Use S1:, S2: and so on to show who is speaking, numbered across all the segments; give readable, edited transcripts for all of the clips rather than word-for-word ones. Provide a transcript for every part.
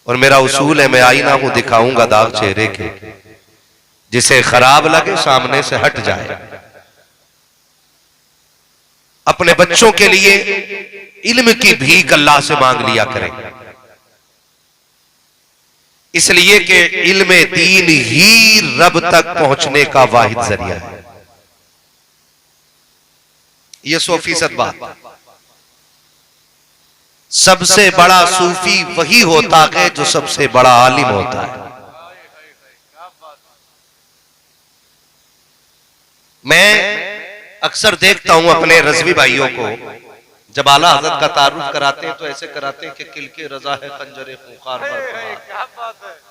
S1: और मेरा उसूल है, मैं आईना हूं, दिखाऊंगा दाग चेहरे के, जिसे खराब लगे सामने से हट जाए। अपने बच्चों के लिए इल्म की भीख अल्लाह से मांग लिया करें, इसलिए कि इल्म दीन ही रब तक पहुंचने का वाहिद जरिया है। यह 100% बात। सबसे बड़ा सूफी वही होता है जो सबसे बड़ा आलिम होता है। मैं अक्सर देखता हूं अपने रज़वी भाइयों को, जब आला हज़रत का तारुफ कराते हैं तो ऐसे कराते हैं कि किल के रजा है खंजरे खूंखार बरकरार,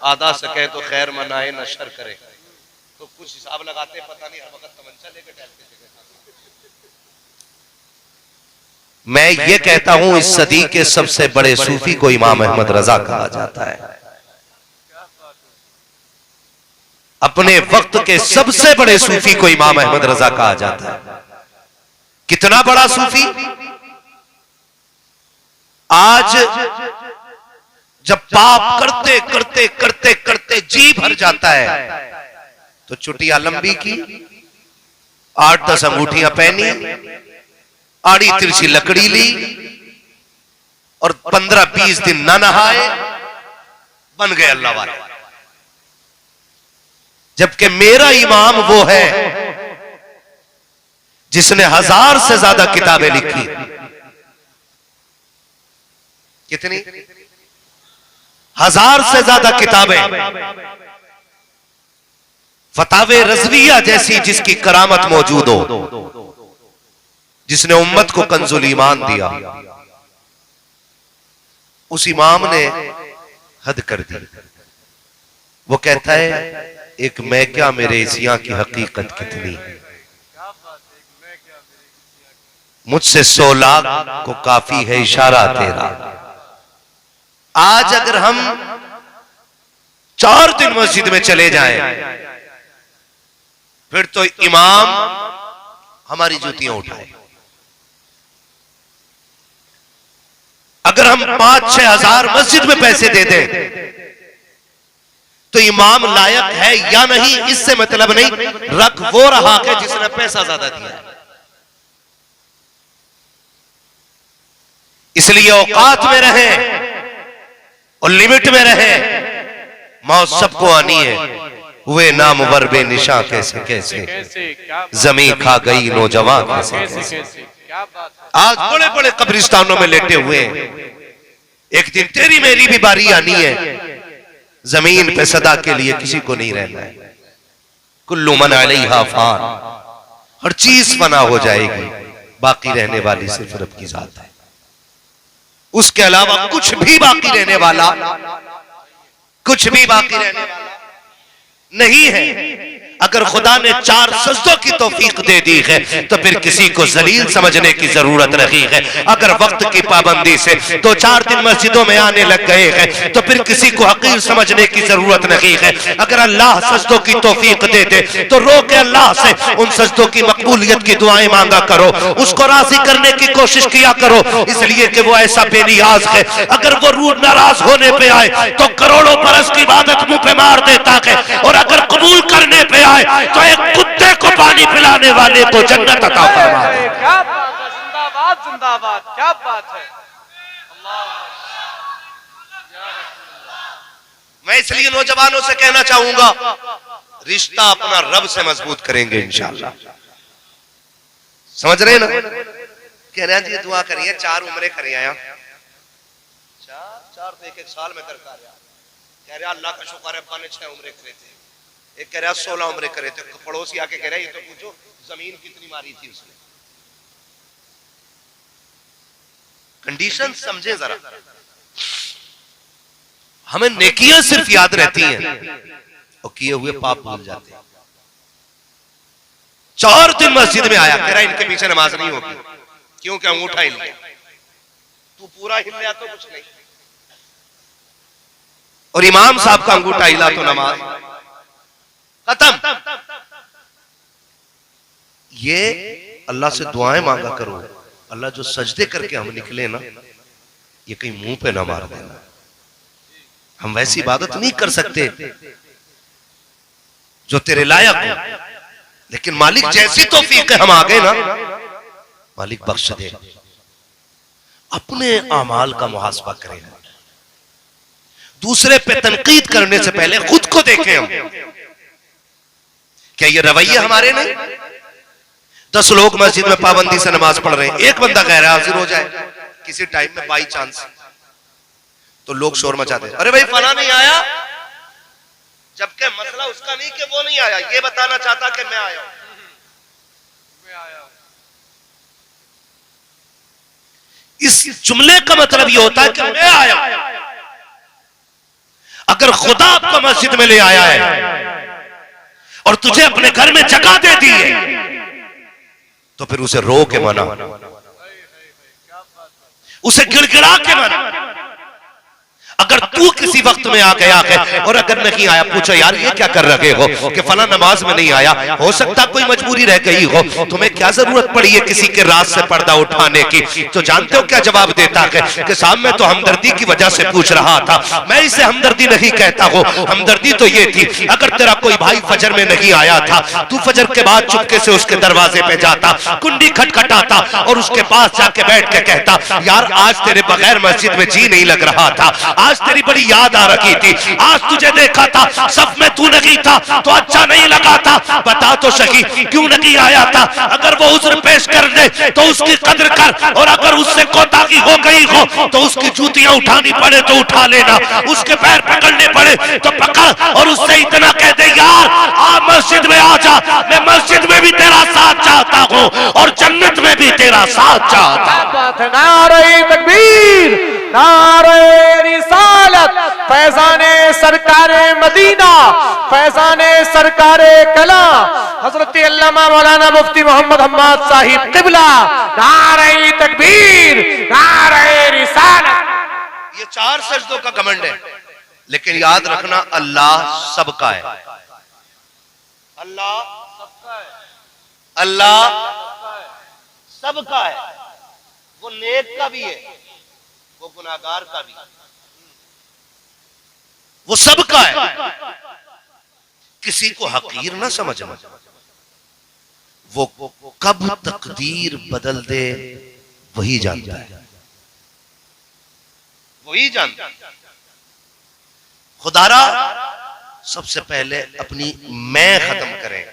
S1: आदा सके तो खैर मनाए न शर करे। तो कुछ हिसाब लगाते हैं, पता नहीं हर वक्त तमंचा लेकर टहलते। मैं ये कहता हूं इस सदी के सबसे बड़े सूफी को इमाम अहमद रजा कहा जाता है। अपने वक्त के सबसे बड़े सूफी को इमाम अहमद रजा कहा जाता है। कितना बड़ा सूफी! आज जब पाप करते करते करते करते जी भर जाता है तो चुटिया लंबी की, 8-10 अंगूठियां पहनी, आड़ी तिरछी लकड़ी ली और 15-20 दिन ना नहाए, बन गए अल्लाह वाले। जबकि मेरा इमाम वो है जिसने 1000 से ज्यादा किताबें लिखी। कितनी? 1000 से ज्यादा किताबें। फतावे रज़विया जैसी जिसकी करामत मौजूद हो, जिसने उम्मत को कंजुल ईमान दिया, उस इमाम ने हद कर दी। वो कहता है एक मैं क्या मेरे इसियां की हकीकत कितनी, मुझसे 100 लाख को काफी है इशारा तेरा। आज अगर हम 4 दिन मस्जिद में चले जाएं फिर तो इमाम हमारी जूतियां उठाए। अगर हम 5-6 हजार मस्जिद में पैसे दे दें तो इमाम लायक है या नहीं इससे मतलब नहीं, रख वो रहा है जिसने पैसा ज्यादा दिया है। इसलिए औकात में रहे और लिमिट में रहे। मौत सबको आनी है, हुए नामवर बेनिशा कैसे कैसे, जमीन खा गई नौजवान कैसे कैसे। आज बड़े बड़े कब्रिस्तानों में लेटे हुए हैं, एक दिन तेरी मेरी भी बारी आनी है। जमीन पे सदा के लिए किसी को नहीं रहना है। कुल्लू मन अलैहा फान, हर चीज फना हो जाएगी, बाकी रहने वाली सिर्फ रब की जात है। उसके अलावा कुछ भी बाकी रहने वाला, कुछ भी बाकी रहने वाला नहीं है। अगर खुदा ने 4 सजदों की तौफीक दे दी है तो फिर किसी को जलील समझने की जरूरत नहीं है। अगर वक्त की पाबंदी से 2-4 दिन मस्जिदों में आने लग गए हैं तो फिर किसी को हकीर समझने की जरूरत नहीं है। अगर अल्लाह सजदों की तौफीक दे दे तो रो के अल्लाह से उन सजदों की मकबूलियत की दुआएं मांगा करो, उसको राजी करने की कोशिश किया करो, इसलिए कि वो ऐसा बेनियाज है। अगर वो रूह नाराज होने पे आए तो करोड़ों बरस की इबादत मुंह पे मार देता है, और अगर कबूल करने पे आए तो एक कुत्ते को पानी पिलाने वाले को जन्नत अता फरमा।
S2: क्या बात है, जिंदाबाद जिंदाबाद, क्या बात है।
S1: मैं इसलिए नौजवानों से कहना चाहूंगा, रिश्ता अपना रब से मजबूत करेंगे इंशाअल्लाह। समझ रहे ना? कह रहे हैं जी दुआ करिए, 4 उम्रे करिए आया, 4 तो एक साल में कर रहा। कह रहे अल्लाह का शुक्र है अब्बा ने 6 उम्रे करे थे, एक कह रहा 16 उम्रे करे थे। पड़ोसी आके कह रहा ये तो पूछो जमीन कितनी मारी थी उसने। कंडीशन समझे जरा। हमें नेकियां सिर्फ याद रहती हैं और किए हुए पाप भूल जाते हैं। 4 दिन मस्जिद में आया, कह रहा इनके पीछे नमाज नहीं होगी, क्योंकि अंगूठा हिल गया। तू पूरा हिल गया तो कुछ नहीं, और इमाम साहब का अंगूठा हिला तो नमाज खत्म। ये अल्लाह से दुआएं मांगा करो, अल्लाह जो सजदे करके हम निकले ना, ये कहीं मुंह पे ना मार देना। हम वैसी इबादत नहीं कर सकते जो तेरे लायक हो, लेकिन मालिक जैसी तौफीक है हम आ गए ना, मालिक बख्श दे। अपने अमाल का मुहासबा करें, दूसरे पे तनकीद करने से पहले खुद को देखें हम। क्या ये रवैये हमारे नहीं? 10 लोग मस्जिद में पाबंदी से नमाज पढ़ रहे हैं, एक बंदा गैर हाजिर हो जाए किसी टाइम में बाई चांस, तो लोग शोर मचाते हैं, अरे भाई फला नहीं आया, जबकि मसला उसका नहीं कि वो नहीं आया, ये बताना चाहता कि मैं आया हूं। इस जुमले का मतलब ये होता है कि मैं आया। अगर खुदा आपको मस्जिद में ले आया है और तुझे अपने घर में जगह दे दी है, तो फिर उसे रो के मना, उसे गिड़गिड़ा के मना। अगर तू किसी वक्त में आ गया है और अगर नहीं आया, पूछो यार ये क्या कर रहे हो कि फला नमाज में नहीं आया, हो सकता कोई मजबूरी रह गई हो, तुम्हें क्या जरूरत पड़ी है किसी के रात से पर्दा उठाने की? तो जानते हो क्या जवाब देता है कि साहब मैं तो हमदर्दी की वजह से पूछ रहा था। मैं इसे हमदर्दी नहीं कहता हूं, हमदर्दी तो ये थी अगर तेरा कोई भाई फजर में नहीं आया था, तू फजर के बाद चुपके से उसके दरवाजे पे जाता, कुंडी खटखटाता और उसके पास जाके बैठ के कहता यार आज तेरे बगैर मस्जिद में जी नहीं लग रहा था, आज तेरी बड़ी याद आ रही थी, आज तुझे देखा था सब में तू नहीं था तो अच्छा नहीं लगा था, बता तो सही क्यों नहीं आया था? अगर वो उज्र पेश कर दे तो उसकी कदर कर, और अगर उससे कोताही हो गई हो तो उसकी जूतियां उठानी पड़े तो उठा लेना, उसके पैर पकड़ने पड़े तो पकड़, और उससे इतना कह दे यार आप मस्जिद में आ जा, मैं मस्जिद में भी तेरा साथ चाहता हूं और जन्नत में भी तेरा साथ चाहता हूं।
S2: नारे तकबीर, नारे रिसालत, फैजाने सरकारे मदीना, फैजाने सरकारे कला, हजरत अल्लामा मौलाना मुफ्ती मोहम्मद हम्माद साहिब किबला, नारे तकबीर, नारे रिसालत।
S1: ये 4 सजदों का घमंड है, लेकिन याद रखना अल्लाह सबका है, अल्लाह सबका है, अल्लाह सबका है। वो नेक का भी है, वो गुनाहगार का भी, वो सबका है। किसी को हकीर ना समझना, वो कब तकदीर बदल दे वही जानता है, वही जानता है। खुदारा सबसे पहले अपनी मैं खत्म करें।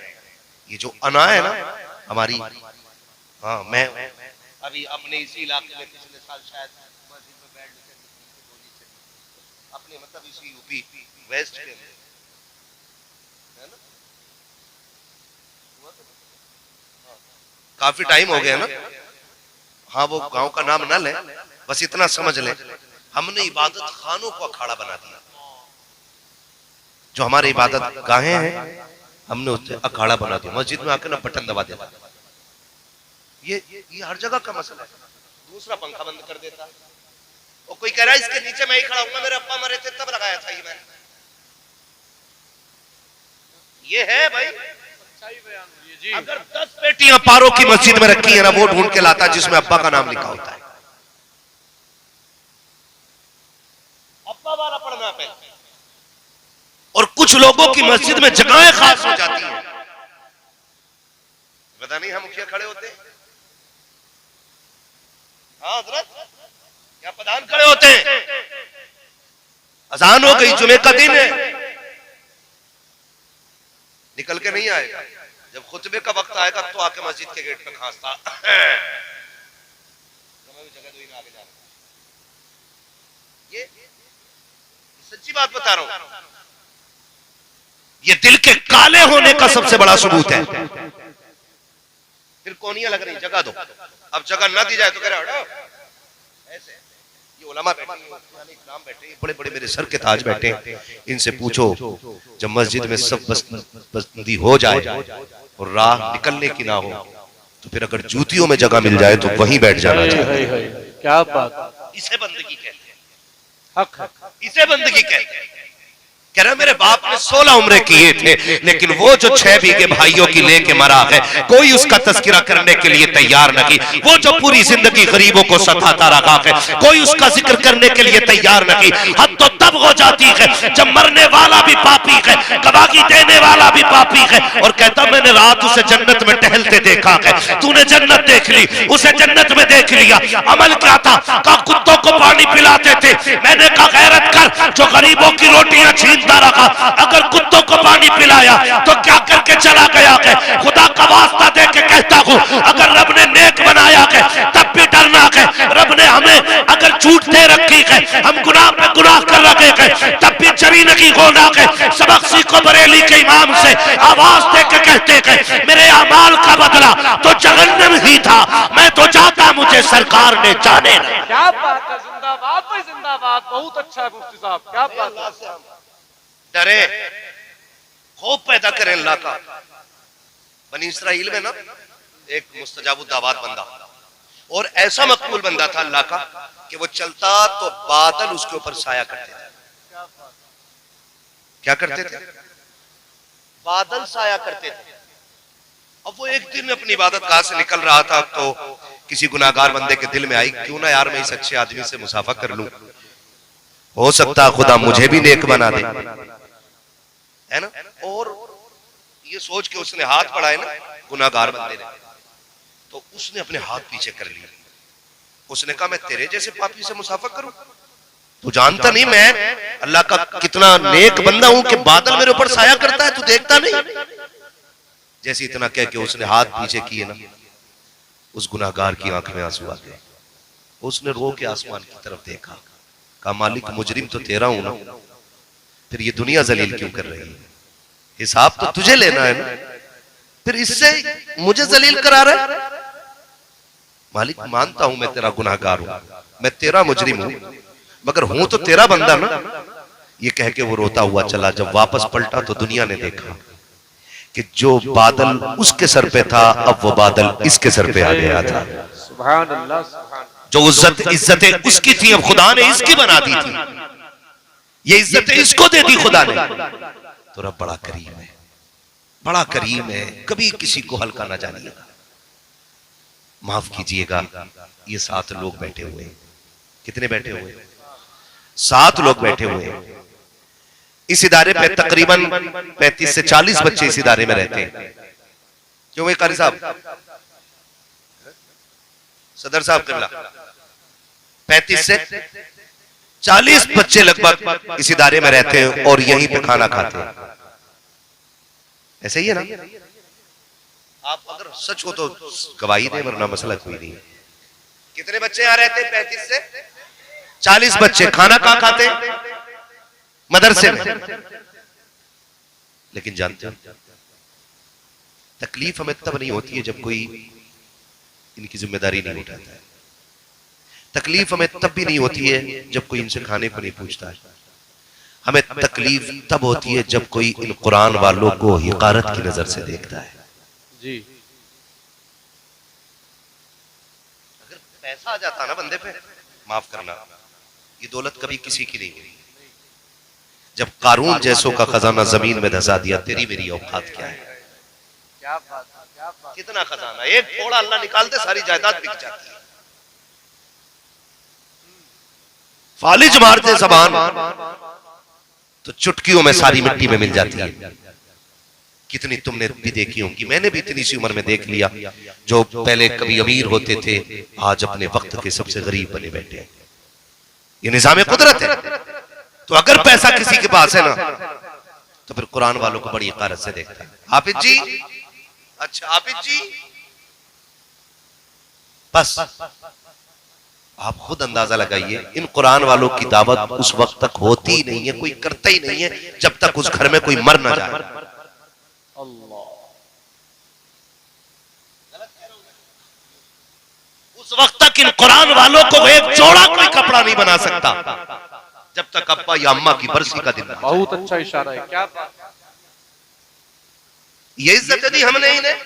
S1: ये जो अना है ना हमारी, हाँ मैं अभी अपने इसी इलाके में पिछले साल शायद मस्जिद में बैठ अपने मतलब इसी यूपी वेस्ट के है ना, काफी टाइम हो गया ना, हाँ वो गांव का नाम ना ले, बस इतना समझ ले हमने इबादत खानों को अखाड़ा बना दिया। जो हमारे इबादत गाहें हैं हमने उससे अखाड़ा बना दिया, मस्जिद में आकर ना बटन दबा देता। ये हर जगह का मसला है। दूसरा पंखा बंद कर देता, और कोई कह रहा है इसके नीचे मैं ही खड़ा हूंगा, मेरे अब्बा मरे थे तब लगाया था ये मैंने। ये है भाई सच्चाई बयान हुई है जी। अगर 10 पेटियां पारों की मस्जिद में रखी है ना, वो ढूंढ के लाता जिसमें अब्बा का नाम लिखा होता है। अब्बा वाला पढ़ना पहले। और कुछ लोगों की मस्जिद में जगहें खास हो जाती हैं, पता नहीं हम मुखिया खड़े होते हैं, हाँ हजरत क्या प्रधान खड़े होते हैं, अजान हो गई, जुमे का दिन है, निकल के नहीं आएगा। जब खुतबे का वक्त आएगा तो आके मस्जिद के गेट पे खांसता जगह दो ही ना आगे जा। ये सच्ची बात बता रहा हूं, ये दिल के काले होने का सबसे बड़ा सबूत है। फिर कोनियां लग रही, जगह दो, अब जगह ना दी जाए तो कह रहे हटो ऐसे। ये उलमा बैठे, इमाम बैठे, बड़े बड़े मेरे सर के ताज बैठे, इनसे पूछो जब मस्जिद में सब बंदी हो जाए और राह निकलने की ना हो तो फिर अगर जूतियों में जगह मिल जाए तो वहीं बैठ जाना चाहिए।
S2: क्या बात,
S1: इसे बंदगी कहते हैं, हक, इसे बंदगी कहते हैं। कह रहा मेरे बाप ने 16 उम्रे किए थे, लेकिन वो जो 6 बीघे भाइयों की लेके मरा है कोई उसका तस्करा करने के लिए तैयार नहीं। वो जो पूरी जिंदगी गरीबों को सताता रहा है कोई उसका जिक्र करने के लिए तैयार नहीं। हद तो तब हो जाती है है, जब मरने वाला भी पापी है, गवाही देने वाला भी पापी है, और कहता मैंने रात उसे जन्नत में टहलते देखा है। तूने जन्नत देख ली, उसे जन्नत में देख लिया। अमल क्या था? कहा कुत्तों को पानी पिलाते थे। मैंने कहा गैरत कर, जो गरीबों की रोटियां छीनता रहा, अगर कुत्तों को पानी पिलाया तो क्या करके चला गया है? खुदा का वास्ता दे के कहता हूं, अगर रब ने नेक बनाया है तब भी डरना है। रब ने हमें अगर छूट दे रखी है, हम गुनाह पे गुनाह कर रखे हैं, तब भी जरी नहीं होना है। सबक सीखो बरेली के इमाम से, आवाज दे के कहते हैं मेरे अमाल का बदला तो जहन्नम ही था, मैं तो जाता मुझे सरकार ने जाने ना।
S2: क्या बात है, जिंदाबाद भाई जिंदाबाद, बहुत अच्छा है मुफ्ती साहब, क्या बात है।
S1: डरे, खौफ पैदा करें अल्लाह का। बनी इसराइल में ना एक मुस्तजाबुद दावत बंदा, और ऐसा मकबूल बंदा था अल्लाह का कि वो चलता तो बादल उसके ऊपर साया करते थे। क्या करते थे? बादल साया करते थे। अब वो एक दिन अपनी इबादत गाह से निकल रहा था तो किसी गुनाहगार बंदे के दिल में आई, क्यों ना यार मैं इस अच्छे आदमी से मुसाफा कर लूं, हो सकता खुदा मुझे भी नेक बना दे, है ना। और ये सोच के उसने हाथ बढ़ाए ना गुनाहगार बंदे ने, तो उसने अपने हाथ पीछे कर लिए। उसने कहा मैं तेरे जैसे पापी से मुसाफा करूं? तू जानता नहीं मैं अल्लाह का कितना नेक बंदा हूं कि बादल मेरे ऊपर साया करता है, तू देखता नहीं? जैसे इतना कह के उसने हाथ पीछे किए ना, उस गुनाहगार की आंख में आंसू आ गए। उसने रो के आसमान की तरफ देखा, कहा मालिक मुजरिम तो तेरा हूं ना, फिर ये दुनिया जलील क्यों कर रही है? हिसाब तो तुझे लेना है ना, फिर इससे मुझे जलील करा रहा है? मालिक मानता हूं मैं तेरा गुनाहगार हूं, मैं तेरा मुजरिम हूं, मगर हूं तो तेरा बंदा ना। ये कह के वो रोता हुआ चला। जब वापस पलटा तो दुनिया ने देखा कि जो बादल उसके सर पे था, अब वो बादल इसके सर पे आ गया था।
S2: सुभान अल्लाह, सुभान।
S1: जो इज्जतें उसकी थी, अब खुदा ने इसकी बना दी थी। ये इज्जतें इसको दे दी खुदा ने। तो रब बड़ा करीम है, बड़ा करीम है, कभी किसी को हल्का ना जानिएगा। माफ कीजिएगा, ये 7 लोग बैठे हुए। कितने बैठे हुए? 7 लोग बैठे हुए। इस इदारे पे तकरीबन 35 से 40 बच्चे इस इदारे में रहते हैं। क्यों भाई कारी साहब, सदर साहब किबला, 35 से 40 बच्चे लगभग इस इदारे में रहते हैं और यहीं पे खाना खाते हैं। ऐसे ही है ना? आप अगर सच हो तो गवाही दें, वरना मसला कोई नहीं। कितने बच्चे यहां रहते हैं? 35 से 40 बच्चे। खाना कहां खाते? मदरसे में। लेकिन जानते हो तकलीफ हमें तब नहीं होती है जब कोई इनकी जिम्मेदारी नहीं उठाता है। तकलीफ हमें तब भी नहीं होती है जब कोई इनसे खाने को नहीं पूछता है। हमें तकलीफ तब होती है जब कोई इन कुरान वालों को हिकारत की नजर से देखता है।
S2: जी।
S1: अगर पैसा आ जाता ना बंदे पे, माफ करना, ये दौलत कभी किसी की नहीं हुई। जब कारून जैसों का खजाना जमीन में धसा दिया, तेरी मेरी औकात क्या है?
S2: क्या बात है, क्या बात।
S1: कितना खजाना, एक थोड़ा अल्लाह निकालते सारी जायदाद बिक जाती है। फालिज मारते जबान तो चुटकियों में सारी मिट्टी में मिल जाती है। कितनी तुमने भी देखी होंगी, मैंने भी इतनी सी उम्र में देख लिया, जो पहले कभी अमीर होते थे आज अपने वक्त के सबसे गरीब बने बैठे हैं। ये निजाम कुदरत है। तो अगर पैसा किसी के पास है ना, तो फिर कुरान वालों को बड़ी हिकारत से देखता है। हाफिज जी, अच्छा हाफिज जी, बस आप खुद अंदाजा लगाइए, इन कुरान वालों की दावत उस वक्त तक होती ही नहीं है, कोई करता ही नहीं है जब तक उस घर में कोई मर ना जाए। उस वक्त तक इन कुरान वालों को एक जोड़ा कोई कपड़ा नहीं बना सकता जब तक अब्बा या अम्मा की बरसी का दिन।
S2: बहुत अच्छा इशारा है, क्या बात।
S1: ये इज्जत दी हमने इन्हें।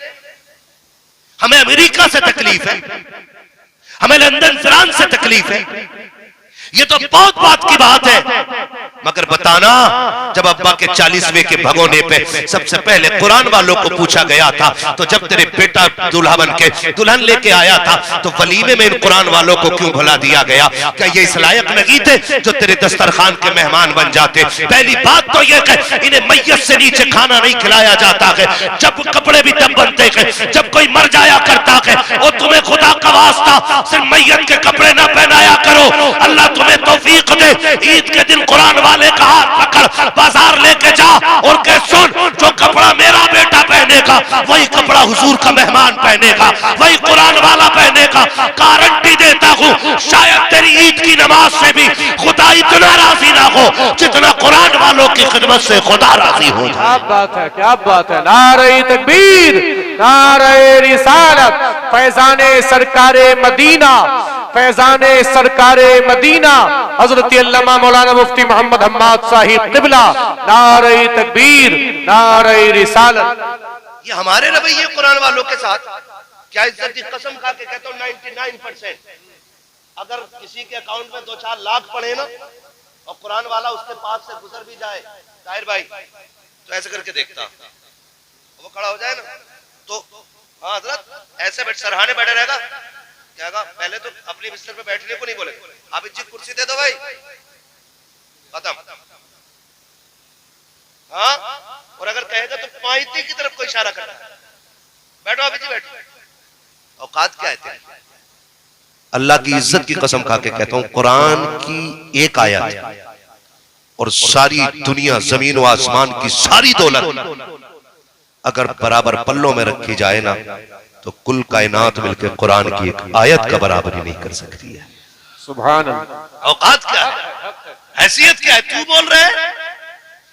S1: हमें अमेरिका से तकलीफ है, हमें लंदन फ्रांस से तकलीफ है। ये तो बहुत बात की बात है मगर बताना, जब अब्बा के 40वें के भगोने पे सबसे पहले कुरान वालों को पूछा गया था, तो जब तेरे बेटा दूल्हा बन के दुल्हन लेके आया था, तो वलीमे में इन कुरान वालों को क्यों भुला दिया गया? क्या ये इस लायक नहीं थे जो तेरे दस्तरखान के मेहमान बन जाते? पहली बात तो ये कि इन्हें मैयत से नीचे खाना नहीं खिलाया जाता है, जब कपड़े भी तब बनते हैं जब कोई मर जाया करता है। और तुम्हें खुदा का वास्ता सिर्फ मैयत के कपड़े ना पहनाया करो, अल्लाह तुम्हें तौफीक दे, ईद के दिन कुरान वाले का हाथ पकड़ बाजार लेके जा और कह सुन, जो कपड़ा मेरा बेटा पहनेगा वही कपड़ा हुजूर का मेहमान पहनेगा, वही कुरान वाला पहनेगा। गारंटी देता हूँ शायद तेरी ईद की नमाज से भी खुदा इतना राजी ना हो जितना कुरान वालों की खिदमत से खुदा राजी हो।
S2: क्या बात है, क्या बात है। नारे तकबीर, नारे रिसालत, फैजाने सरकारे मदीना, फैजाने सरकारे मदीना हजरत अल्लामा मौलाना मुफ्ती मोहम्मद हम्माद साहिब क़िबला। नारे तकबीर, नारे रिसालत।
S1: ये हमारे रवैये कुरान वालों के साथ क्या इज्जत की कसम खा के कहता हूँ 99% अगर किसी के अकाउंट में 2-4 लाख पड़े ना और कुरान वाला उसके पास से गुजर भी जाए ताहिर भाई, तो ऐसे करके देखता, वो खड़ा हो जाए ना तो हाँ हजरत ऐसे बैठ सरहाने बैठे रहेगा, कहेगा पहले तो अपनी बिस्तर पे बैठने को नहीं बोले, आप इज्जत कुर्सी दे दो भाई, खत्म। हाँ, और अगर कहेगा तो पाइती की तरफ को इशारा करना, बैठो अभी जी बैठो। औकात क्या है तेरी? अल्लाह की इज्जत की कसम खा के कहता हूं, कुरान की एक आयत और सारी दुनिया जमीन व आसमान की सारी दौलत अगर बराबर पल्लों में रखी जाए ना, तो कुल कायनात मिलकर कुरान की एक आयत का बराबरी नहीं कर सकती है।
S2: सुभान अल्लाह।
S1: औकात क्या है, हैसियत क्या है? तू बोल रहे है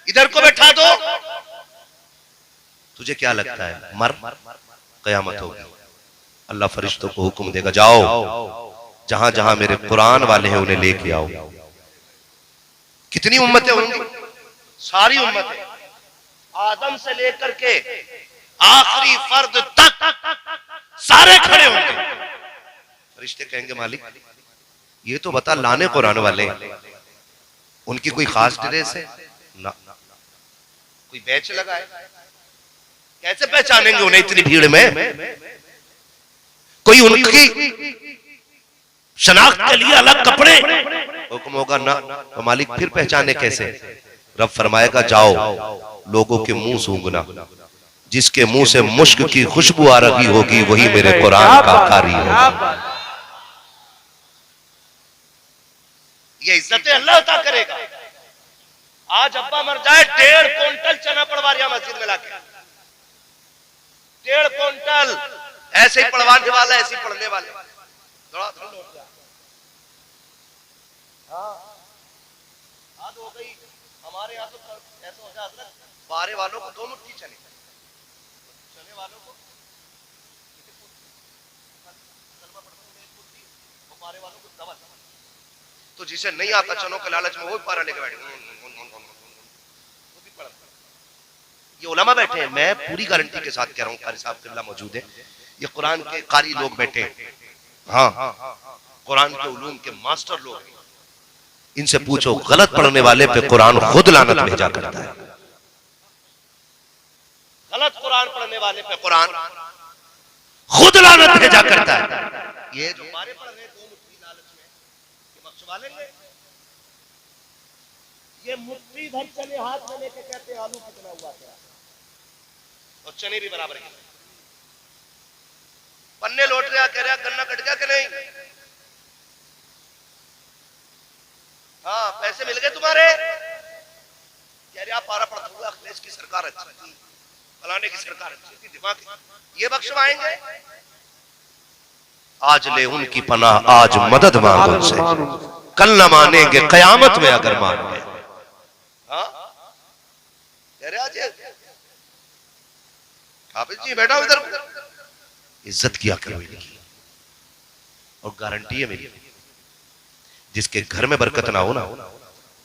S1: इधर को बैठा दो, तुझे क्या लगता है मर कयामत होगी, अल्लाह फरिश्तों को हुक्म देगा जाओ जहां जहां मेरे कुरान वाले हैं उन्हें लेके आओ। कितनी उम्मतें होंगी? सारी उम्मतें, आदम से लेकर के आखिरी फर्द तक सारे खड़े होंगे। फरिश्ते कहेंगे मालिक ये तो बता लाने कुरान वाले उनकी कोई खास ड्रेस है ना, कोई बैच लगा है, कैसे पहचानेंगे उन्हें इतनी भीड़ में? कोई उनकी शनाख्त के लिए अलग कपड़े? हुक्म होगा ना, तो मालिक फिर पहचाने कैसे? रब फरमाएगा जाओ लोगों के मुंह सूंघना, जिसके मुंह से मुश्क की खुशबू आ रही होगी वही मेरे कुरान का कारी होगा। ये इज्जतें अल्लाह अता करेगा। आज अब्बा मर जाए 1.5 क्विंटल चना पड़वा रिया मस्जिद में लाके, 1.5 क्विंटल, ऐसे ही पढ़वाने वाला ऐसे ही पढ़ने वाले, थोड़ा आद हो गई। हमारे यहाँ तो ऐसा हो जाता है बारे वालों को 2 मुट्ठी चने वालों को बारे वालों को डबल। तो जिसे नहीं आता चनों के लालच में वो भी पारा लेके बैठे, ये उलमा बैठे हैं, मैं पूरी गारंटी के साथ कह रहा हूँ, कारी साहब क़िबला मौजूद है, ये कुरान के कारी लोग बैठे हैं, हाँ कुरान के उलूम के मास्टर लोग हैं। इनसे पूछो गलत पढ़ने वाले पे कुरान खुद लानत भेजा करता है। गलत कुरान पढ़ने वाले पे कुरान खुद लानत भेजा करता है। ये जो हमारे पढ़ रहे 2 मुट्ठी लालच में ये बख्शवा लेंगे, ये मुट्ठी भर चने हाथ में लेके कहते हैं आलू कितना हुआ तेरा, और चने भी बराबर के पन्ने लौट रहा, कह रहा गन्ना कट गया कि नहीं, हाँ पैसे मिल गए तुम्हारे, कह रहे आप पारा पढ़ता हुआ अखिलेश की सरकार अच्छी थी, फलाने की सरकार अच्छी थी, दिमाग ये बख्शवाएंगे। आज ले उनकी पनाह आज मदद मांगो उनसे, कल न मानेंगे कयामत में अगर मान गए। हाँ कह रहे आज हाफिज जी बैठा इधर, इज्जत किया करो इनकी, और गारंटी है मेरी जिसके घर में बरकत ना हो ना,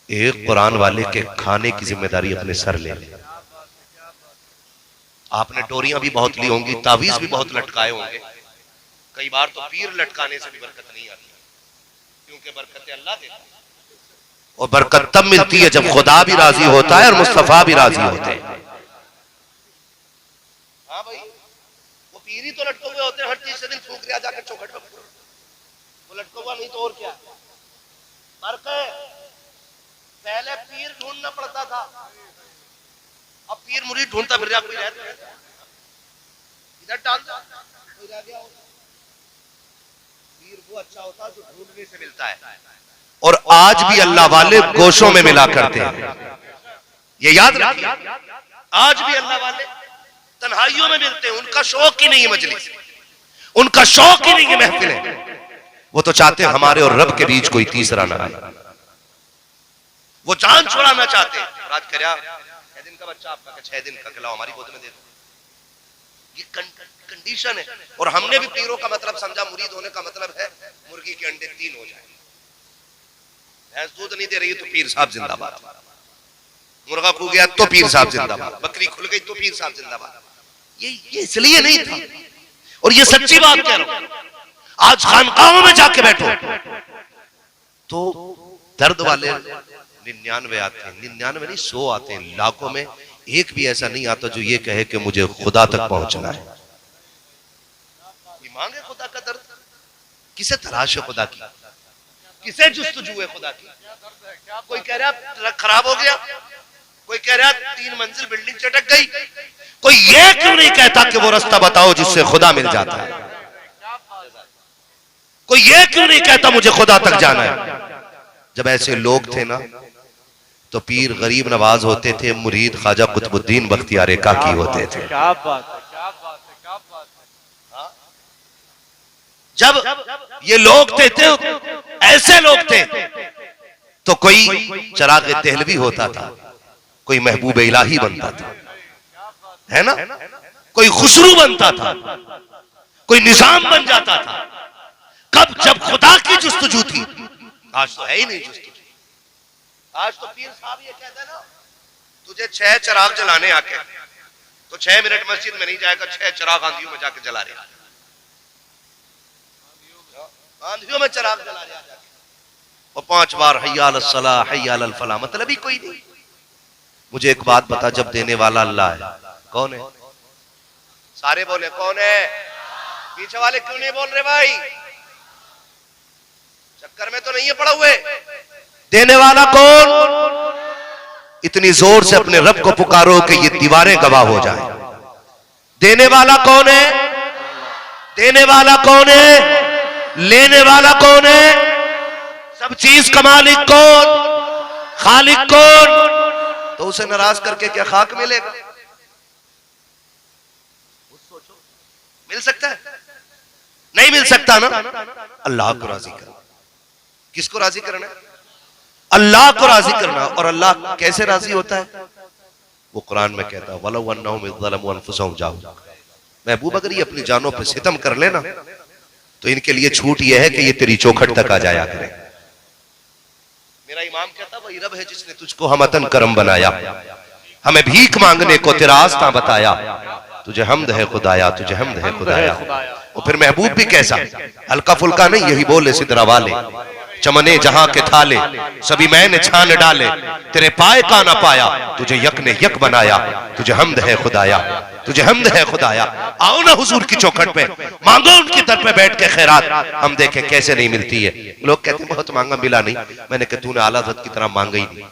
S1: एक कुरान वाले के खाने की जिम्मेदारी अपने सर ले ले। आपने डोरियां भी बहुत ली होंगी, तावीज भी बहुत लटकाए होंगे, कई बार तो पीर लटकाने से भी बरकत नहीं आती, क्योंकि बरकत अल्लाह देता है। और बरकत तब मिलती है जब खुदा भी राजी होता है और मुस्तफा भी राजी होते हैं। हाँ भाई, वो पीर ही तो लटके हुए होते हैं, हर तीसरे दिन फूक दिया जाकर चौखट में, वो लटका हुआ नहीं तो और क्या। फर्क है, पहले पीर ढूंढना पड़ता था, अब पीर मुरीद ढूंढता फिर रहा, कोई रहता है इधर डाल दो कोई रह गया। पीर वो अच्छा होता जो ढूंढने से मिलता है, और आज भी अल्लाह वाले गोशों में मिला करते हैं, ये याद रखिए। आज भी अल्लाह वाले तन्हाइयों में मिलते हैं, उनका शौक ही नहीं है मजलिस, उनका शौक ही नहीं है महफिलें। वो तो चाहते हैं हमारे और रब के बीच कोई तीसरा ना आए, वो जान छुड़ाना चाहते हैं। राज कर्या 6 दिन का बच्चा आपका, 6 दिन का खिलाओ, हमारी गोद में दे दो, ये कंडीशन है। और हमने भी पीरों का मतलब समझा, मुरीद होने का मतलब है मुर्गी के अंडे 3 हो जाए। भैंस दूध नहीं दे रही तो पीर साहब जिंदाबाद, मुर्गा खो गया तो पीर साहब जिंदाबाद, बकरी खुल गई तो पीर साहब जिंदाबाद। ये इसलिए नहीं था, और ये सच्ची बात कह रहा हूं। आज खानकाहों में जाके बैठो तो दर्द वाले 99 आते हैं, 99 नहीं 100 आते हैं, लाखों में एक भी ऐसा नहीं आता जो ये कहे कि मुझे खुदा तक पहुंचना है। मांगे खुदा का दर्द, किसे तलाश है खुदा की, किसे जुस्तजू है खुदा की। कोई कह रहा ट्रक खराब हो गया, कोई कह रहा 3 मंजिल बिल्डिंग चटक गई, कोई ये क्यों नहीं कहता कि वो रास्ता बताओ जिससे खुदा मिल जाता है। कोई ये क्यों नहीं कहता मुझे खुदा तक जाना है। जब ऐसे लोग थे ना तो पीर गरीब नवाज होते थे, मुरीद ख्वाजा कुतुबुद्दीन बख्तियार काकी होते थे।
S2: क्या बात है, क्या बात है, क्या बात है।
S1: जब ये लोग थे ऐसे लोग थे तो कोई चराग देहलवी होता था, कोई महबूब इलाही बनता था, है ना, कोई खुसरू बनता था, कोई निजाम बन जाता था। कब? जब खुदा की जुस्तजू थी। आज तो है ही नहीं जुस्तजू। आज तो पीर साहब ये कहते हैं ना, तुझे 6 चिराग जलाने आके तो 6 मिनट मस्जिद में नहीं जाएगा, 6 चिराग आंधियों में जाके जला रहे, आंधियों में चिराग जला रहे जाके, और 5 बार हय्या अलस सलाह हय्या अलल फलाह, मतलब ही कोई नहीं। मुझे एक बात बता, जब देने वाला अल्लाह है, कौन है? सारे बोले कौन है, पीछे वाले क्यों नहीं बोल रहे भाई? चक्कर में तो नहीं है पड़ा हुए। देने वाला कौन? इतनी जोर से अपने रब को पुकारो कि ये दीवारें गवाह हो जाए। देने वाला कौन है? देने वाला कौन है? लेने वाला कौन है? सब चीज का मालिक कौन? खालिक कौन? तो उसे नाराज करके क्या खाक मिलेगा? सोचो, मिल सकता है? नहीं मिल सकता ना। अल्लाह को राजी करना। किसको राजी करना? अल्लाह को राजी करना। और अल्लाह कैसे राजी होता है? वो कुरान में कहता है, वलौ अन्नहुम इज़्ज़लमू अनफुसहुम जाओ। महबूब अगर ये अपनी जानों पर सितम कर लेना तो इनके लिए छूट ये है कि ये तेरी चौखट तक आ जाया करे। मेरा इमाम कहता, वही रब है जिसने तुझको हमतन करम बनाया, हमें भीख मांगने को तेरा आस्था बताया, तुझे हमद है खुदाया, तुझे हमद है खुदाया। और फिर महबूब भी कैसा, हल्का फुल्का नहीं, यही बोले सिदरा वाले, चमने जहां के थाले सभी मैंने छान डाले, तेरे पाए का ना पाया, तुझे यक ने यक बनाया, तुझे हमद है खुदाया, तुझे हमद है खुदाया। आओ ना हुजूर की चौखट पे, मांगो उनकी दर पे बैठ के खैरात, हम देखें कैसे नहीं मिलती है। लोग कहते हैं बहुत मांगा मिला नहीं। मैंने कहा तूने आला हज़रत की तरह मांगा ही नहीं,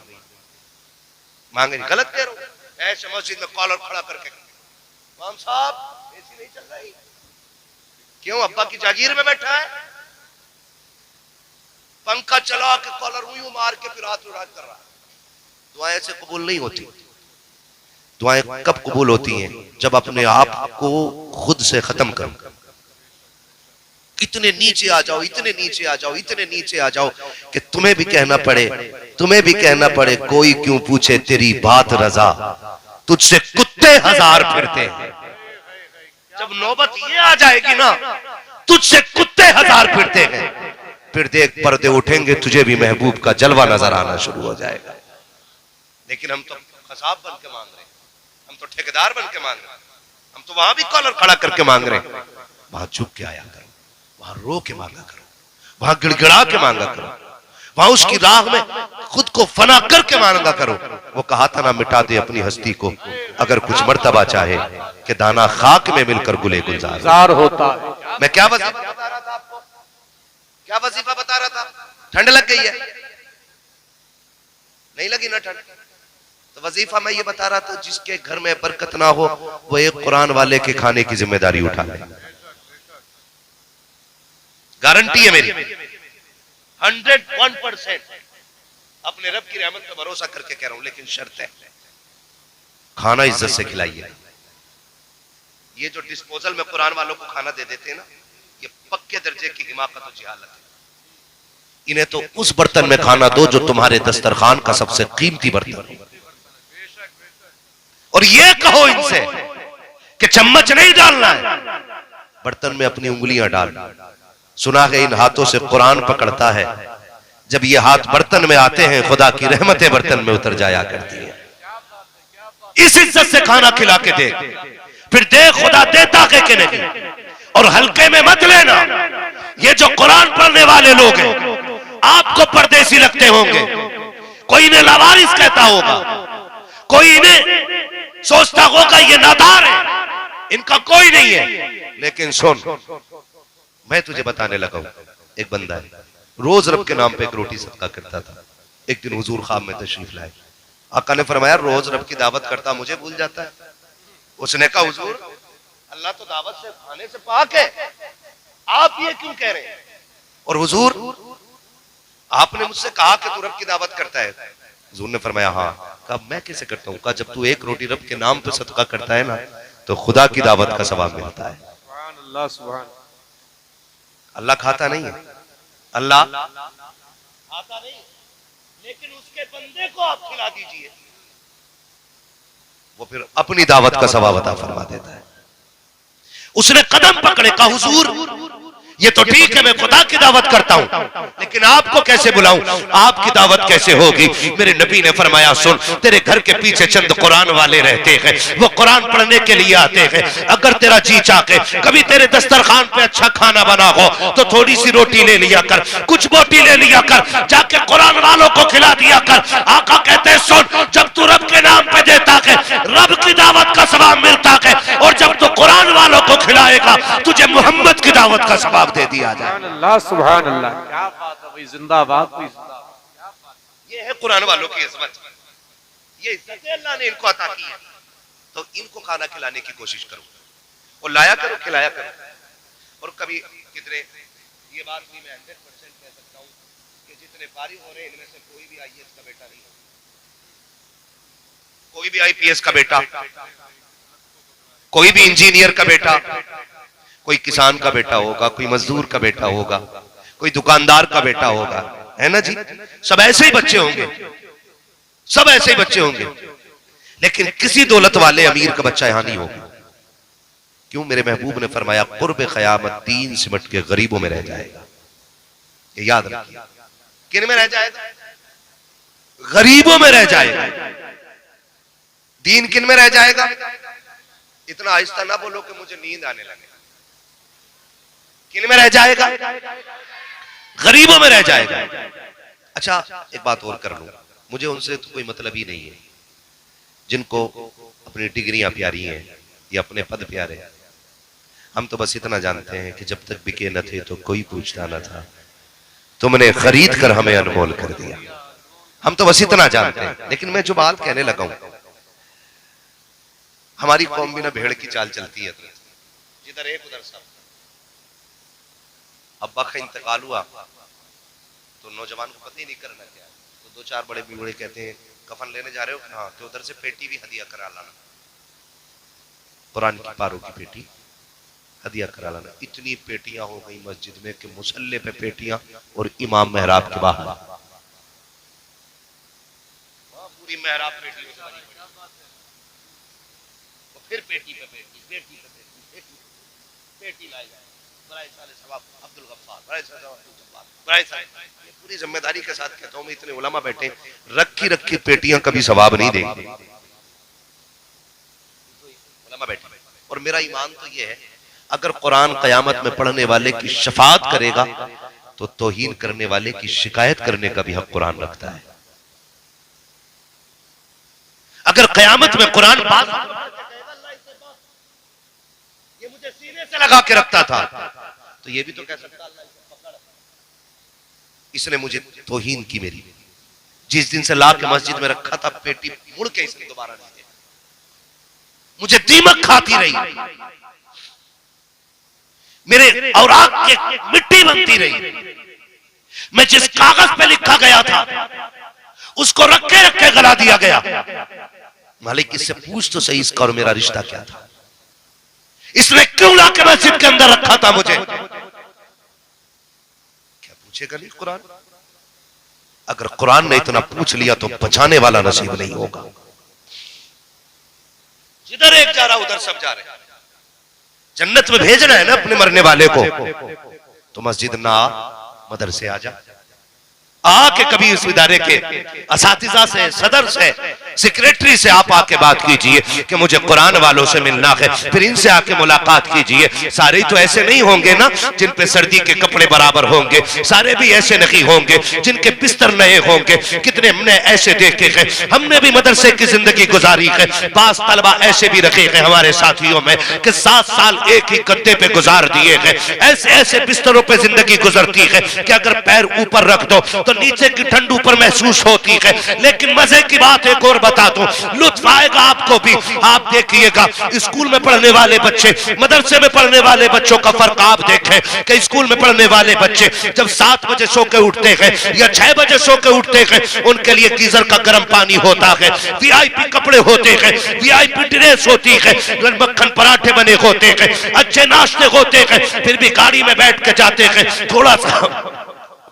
S1: मांगे नहीं। गलत कह रहा हूं। ऐसे मस्जिद में कॉलर खड़ा करके, इमाम साहब ऐसी नहीं चल रही, क्यों? अब्बा की जागीर में बैठा है, पंखा चला के कॉलर यूं मार के फिर हाथ उड़ा कर रहा है। दुआएं ऐसे कबूल नहीं होती। दुआएं कब कबूल होती हैं? जब अपने आप को खुद से खत्म करो। इतने नीचे आ जाओ, इतने नीचे आ जाओ, इतने नीचे आ जाओ कि तुम्हें भी कहना पड़े, तुम्हें भी कहना पड़े, कोई क्यों पूछे तेरी बात रजा, तुझसे कुत्ते 1000 फिरते हैं। जब नौबत ये आ जाएगी ना, तुझसे कुत्ते 1000 फिरते हैं, फिर देख पर्दे उठेंगे, तुझे भी महबूब का जलवा नजर आना शुरू हो जाएगा। लेकिन हम तो खसाब बन के मांग रहे हैं, हम तो ठेकेदार बन के मांग रहे हैं, हम तो वहां भी कॉलर खड़ा करके मांग रहे हैं। वहां झुक के आया करो, वहां रो के मांगा करो, वहां गिड़गिड़ा के मांगा करो, वहां उसकी राह में खुद को फना करके मांगा करो। वो कहा था ना, मिटा दे अपनी हस्ती को अगर कुछ मर्तबा चाहे कि दाना खाक में मिलकर गुले गुलजार
S2: होता है।
S1: मैं क्या वजीफा बता रहा था आपको, क्या वजीफा बता रहा था? ठंड लग गई है? नहीं लगी ना ठंड? तो वजीफा मैं ये बता रहा था, जिसके घर में बरकत ना हो वो एक कुरान वाले के खाने की जिम्मेदारी उठा ले। गारंटी है मेरी, 101% अपने रब की रहमत पर भरोसा करके कह रहा हूं। लेकिन शर्त है, खाना इज्जत से खिलाइए। ये जो डिस्पोजल में कुरान वालों को खाना दे देते हैं ना, ये पक्के दर्जे की हिमाकत और जिहालत है। इन्हें तो उस बर्तन में खाना दो जो तुम्हारे दस्तरखान का सबसे कीमती बर्तन हो, और ये कहो इनसे कि चम्मच नहीं डालना है, बर्तन में अपनी उंगलियां डाल। सुना है इन हाथों से कुरान पकड़ता है, जब ये हाथ बर्तन में आते हैं खुदा की रहमतें बर्तन में उतर जाया करती है। इस इज्जत से खाना खिला के दे, फिर दे खुदा देता के नहीं, और हल्के में मत लेना। ये जो कुरान पढ़ने वाले लोग हैं आपको परदेसी लगते होंगे, कोई इन्हें लावारिस कहता होगा, कोई इन्हें सोचता होगा ये नादार है, इनका कोई नहीं है। लेकिन सुन, मैं तुझे बताने लगा हूं, एक बंदा है रोज रब के नाम पे एक रोटी सदका करता था। एक दिन हुजूर ख्वाब में तशरीफ लाए, आका ने फरमाया रोज रब की दावत करता मुझे भूल जाता है। उसने कहा हुजूर अल्लाह तो दावत से खाने से पाक है, आप ये क्यों कह रहे हैं? और हुजूर आपने मुझसे कहा कि तू रब की दावत करता है। हुजूर ने फरमाया हाँ। कहा मैं कैसे करता हूं? कहा जब तू एक रोटी रब के नाम पे सदका करता है ना, तो खुदा की दावत का सवाब मिलता है। अल्लाह खाता नहीं है, अल्लाह खाता नहीं, लेकिन उसके बंदे को आप खिला दीजिए, वो फिर अपनी दावत का सवाब अता फरमा देता है। उसने कदम पकड़े, कहा हुजूर ये तो ठीक है मैं खुदा की दावत करता हूं, लेकिन आपको कैसे बुलाऊं? आपकी दावत कैसे होगी? मेरे नबी ने फरमाया सुन, तेरे घर के पीछे चंद कुरान वाले रहते हैं, वो कुरान पढ़ने के लिए आते हैं। अगर तेरा जी चाहे कभी तेरे दस्तरखान पे अच्छा खाना बना हो तो थोड़ी सी रोटी ले लिया कर, कुछ बोटी ले लिया कर, जाके कुरान वालों को खिला दिया कर। आका कहते हैं सुन, जब तू रब के नाम पे देता है रब की दावत का सवाब मिलता है, और जब तू कुरान वालों को खिलाएगा तुझे मोहम्मद की दावत का सवाब दे दिया जाए।
S2: सुभान अल्लाह, क्या बात है भाई, जिंदाबाद।
S1: ये है कुरान वालों की इज्जत, ये इज्जत अल्लाह ने इनको अता की है। तो इनको खाना खिलाने की कोशिश करो, और लाया करो, खिलाया करो। और कभी कितने, ये बात भी मैं 100% कह सकता हूँ कि जितने फारिग हो रहे हैं इनमें से कोई भी आईएएस का बेटा नहीं है, कोई भी आईपीएस का बेटा, कोई भी इंजीनियर का बेटा, कोई किसान का बेटा होगा, कोई मजदूर का बेटा होगा, कोई दुकानदार का बेटा होगा, है ना जी? सब ऐसे ही बच्चे होंगे, सब ऐसे ही बच्चे होंगे, लेकिन किसी दौलत वाले अमीर का बच्चा यहां नहीं होगा। क्यों? मेरे महबूब ने फरमाया कुर्ब क़यामत दीन सिमट के गरीबों में रह जाएगा। ये याद रखिए, किन में रह जाएगा? गरीबों में रह जाएगा। दीन किन में रह जाएगा? इतना आहिस्ता ना बोलो कि मुझे नींद आने लगे। किन में रह जाएगा? गरीबों में रह जाएगा। अच्छा एक बात और कर लूं, मुझे उनसे तो कोई मतलब ही नहीं है जिनको अपनी डिग्रियां प्यारी हैं या अपने पद प्यारे हैं। हम तो बस इतना जानते हैं कि जब तक बिके न थे तो कोई पूछता न था, तुमने खरीद कर हमें अनमोल कर दिया। हम तो बस इतना जानते हैं। लेकिन मैं जो बात कहने लगा हूं, हमारी कौम भी ना भेड़ की चाल चलती है, जिधर एक उधर सब। अब्बा का इंतकाल हुआ तो नौजवान को पता ही नहीं करना क्या, तो दो चार बड़े बूढ़े कहते हैं कफन लेने जा रहे हो? हाँ। तो उधर से पेटी भी हदिया करा लाना, कुरान की पारों की पेटी हदिया करा लाना। इतनी पेटियां हो गई मस्जिद में कि मुसल्ले पे पेटियां और इमाम मेहराब के बाहर पूरी मेहराब पेटियों से भरी पड़ी। तो फिर पेटी पे पेटी, पेटी पे पेटी, पेटी पेटी लाई जाए। अब्दुल गफ्फार, ये पूरी जिम्मेदारी के साथ कहता हूं मैं, इतने उलमा बैठे, रखी रखी पेटियां कभी सवाब नहीं देंगे। उलमा बैठे, और मेरा ईमान तो ये है अगर कुरान कयामत में पढ़ने वाले की शफाअत करेगा तो तौहीन करने वाले की शिकायत करने का भी हक कुरान रखता है। अगर कयामत में कुरान पास ये मुझे सीने से लगा के रखता था, तो ये भी तो कह सकता इसने मुझे तौहीन की मेरी, जिस दिन से ला के मस्जिद में रखा था पेटी मुड़ के इसने दोबारा नहीं देखा, मुझे दीमक खाती रही, मेरे औरात के मिट्टी बनती रही, मैं जिस कागज पे लिखा गया था उसको रखे रखे गला दिया गया। मालिक इससे पूछ तो सही, इसका और मेरा रिश्ता क्या था, इसने क्यों लाके मस्जिद के अंदर रखा था मुझे? क्या पूछेगा नहीं कुरान? अगर कुरान ने इतना पूछ लिया तो बचाने वाला नसीब नहीं होगा। जिधर एक जा रहा उधर सब जा रहे। जन्नत में भेजना है ना अपने मरने वाले को, तो मस्जिद ना मदरसे आ जा, आके कभी इस इदारे के असातिज़ा से, सदर से, सेक्रेटरी से आप आके बात कीजिए कि मुझे कुरान वालों से मिलना है, फिर इनसे आके मुलाकात कीजिए। सारे तो ऐसे नहीं होंगे ना जिन पे सर्दी के कपड़े बराबर होंगे, सारे भी ऐसे नहीं होंगे जिनके बिस्तर नए होंगे। कितने हमने ऐसे देखे हैं, हमने भी मदरसे की जिंदगी गुजारी है। पास तलबा ऐसे भी रखे हैं हमारे साथियों में कि 7 साल एक ही गद्दे पे गुजार दिए हैं। ऐसे ऐसे बिस्तरों पे जिंदगी गुजरती है कि अगर पैर ऊपर रख दो तो नीचे की ठंड ऊपर महसूस होती है। लेकिन मजे की बात एक और बता दूं, लुत्फ आएगा आपको भी। आप देखिएगा स्कूल में पढ़ने वाले बच्चे, मदरसे में पढ़ने वाले बच्चों का फर्क आप देखें कि स्कूल में पढ़ने वाले बच्चे जब 7 बजे सो के उठते हैं या 6 बजे सो के उठते हैं, उनके लिए गीजर का गर्म पानी होता है, वीआईपी कपड़े होते हैं, वीआईपी ड्रेस होती है, मक्खन पराठे बने होते हैं, अच्छे नाश्ते होते हैं, फिर भी गाड़ी में बैठ के जाते हैं।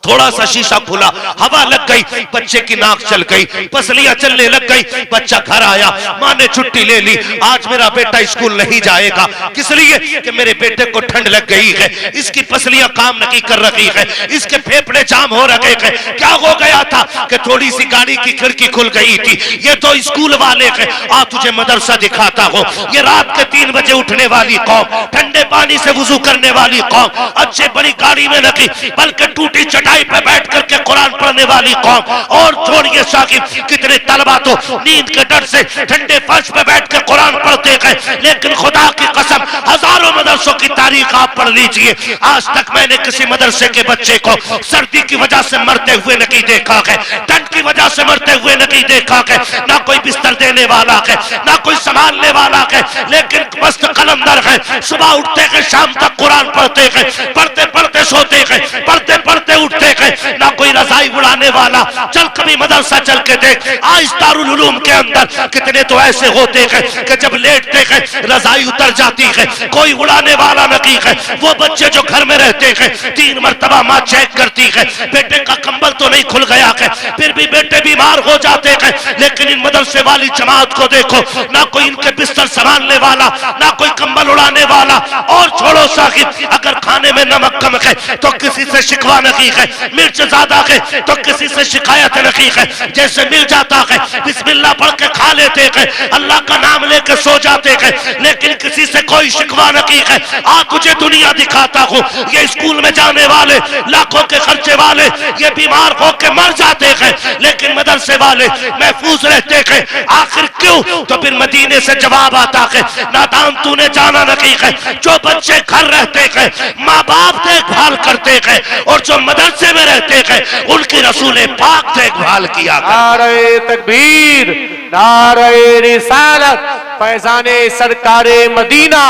S1: थोड़ा सा शीशा खुला, हवा लग गई, बच्चे की नाक चल गई, पसलियां चलने लग गई। बच्चा घर आया, माँ ने छुट्टी ले ली, आज मेरा बेटा स्कूल नहीं जाएगा। किस लिए? कि मेरे बेटे को ठंड लग गई है, इसकी पसलियां काम नहीं कर रही है, इसके फेफड़े जाम हो रहे हैं। क्या हो गया था कि थोड़ी सी गाड़ी की खिड़की खुल गई थी। ये तो स्कूल वाले हैं, आ तुझे मदरसा दिखाता हो। ये रात के 3 बजे उठने वाली कौम, ठंडे पानी से वुजू करने वाली कौम, अच्छे बड़ी गाड़ी में नहीं बल्कि टूटी चटाई पे बैठ करके कुरान पढ़ने वाली कौम। और छोड़िए साकिब, कितने तलबा तो नींद के डर से ठंडे फर्श पे बैठ कर कुरान पढ़ते हैं। लेकिन खुदा की कसम, हजारों मदरसों की तारीख आप पढ़ लीजिए, आज तक मैंने किसी मदरसे के बच्चे को सर्दी की वजह से मरते हुए नहीं देखा है, ठंड की वजह से मरते हुए नहीं देखा है। ना कोई बिस्तर देने वाला है, ना कोई संभालने वाला है, लेकिन मस्त कलंदर है। सुबह उठते हैं, शाम तक कुरान पढ़ते हैं, पढ़ते पढ़ते सोते हैं, पढ़ते पढ़ते उठते हैं। ना कोई रजाई उड़ाने वाला। चल कभी मदरसा चल के देख, आज दारुल उलूम के अंदर कितने तो ऐसे होते हैं कि जब लेटते हैं रजाई उतर जाती है, कोई उड़ाने वाला नहीं है। वो बच्चे जो घर में रहते हैं, 3 मरतबा माँ चेक करती है, बेटे का कंबल तो नहीं खुल गया है, फिर भी बेटे बीमार हो जाते हैं। लेकिन इन मदरसे वाली जमात को देखो, ना कोई इनके बिस्तर संभालने वाला, ना कोई कंबल उड़ाने वाला। और छोड़ो साकिब, अगर खाने में नमक कम है तो किसी से शिकवा नहीं है, मिर्च ज्यादा है तो किसी से शिकायत नहीं है। जैसे मिल जाता है बिस्मिल्लाह पढ़ के खा लेते हैं, अल्लाह का नाम लेकर सो जाते हैं, लेकिन किसी से कोई शिकवा नहीं है। आज तुझे दुनिया दिखाता हूँ, ये स्कूल में जाने वाले, लाखों के खर्चे वाले, ये बीमार होकर मर जाते हैं, लेकिन मदरसे वाले महफूज रहते हैं। आखिर क्यों? तो फिर मदीने से जवाब आता है, नादान तूने जाना नहीं है, जो बच्चे घर रहते हैं माँ बाप देखभाल करते हैं, और जो मदरसे में रहते हैं उनकी रसूल पाक देखभाल किया।
S2: नारे तकबीर, नारे रिसालत, फैजाने सरकारे मदीना,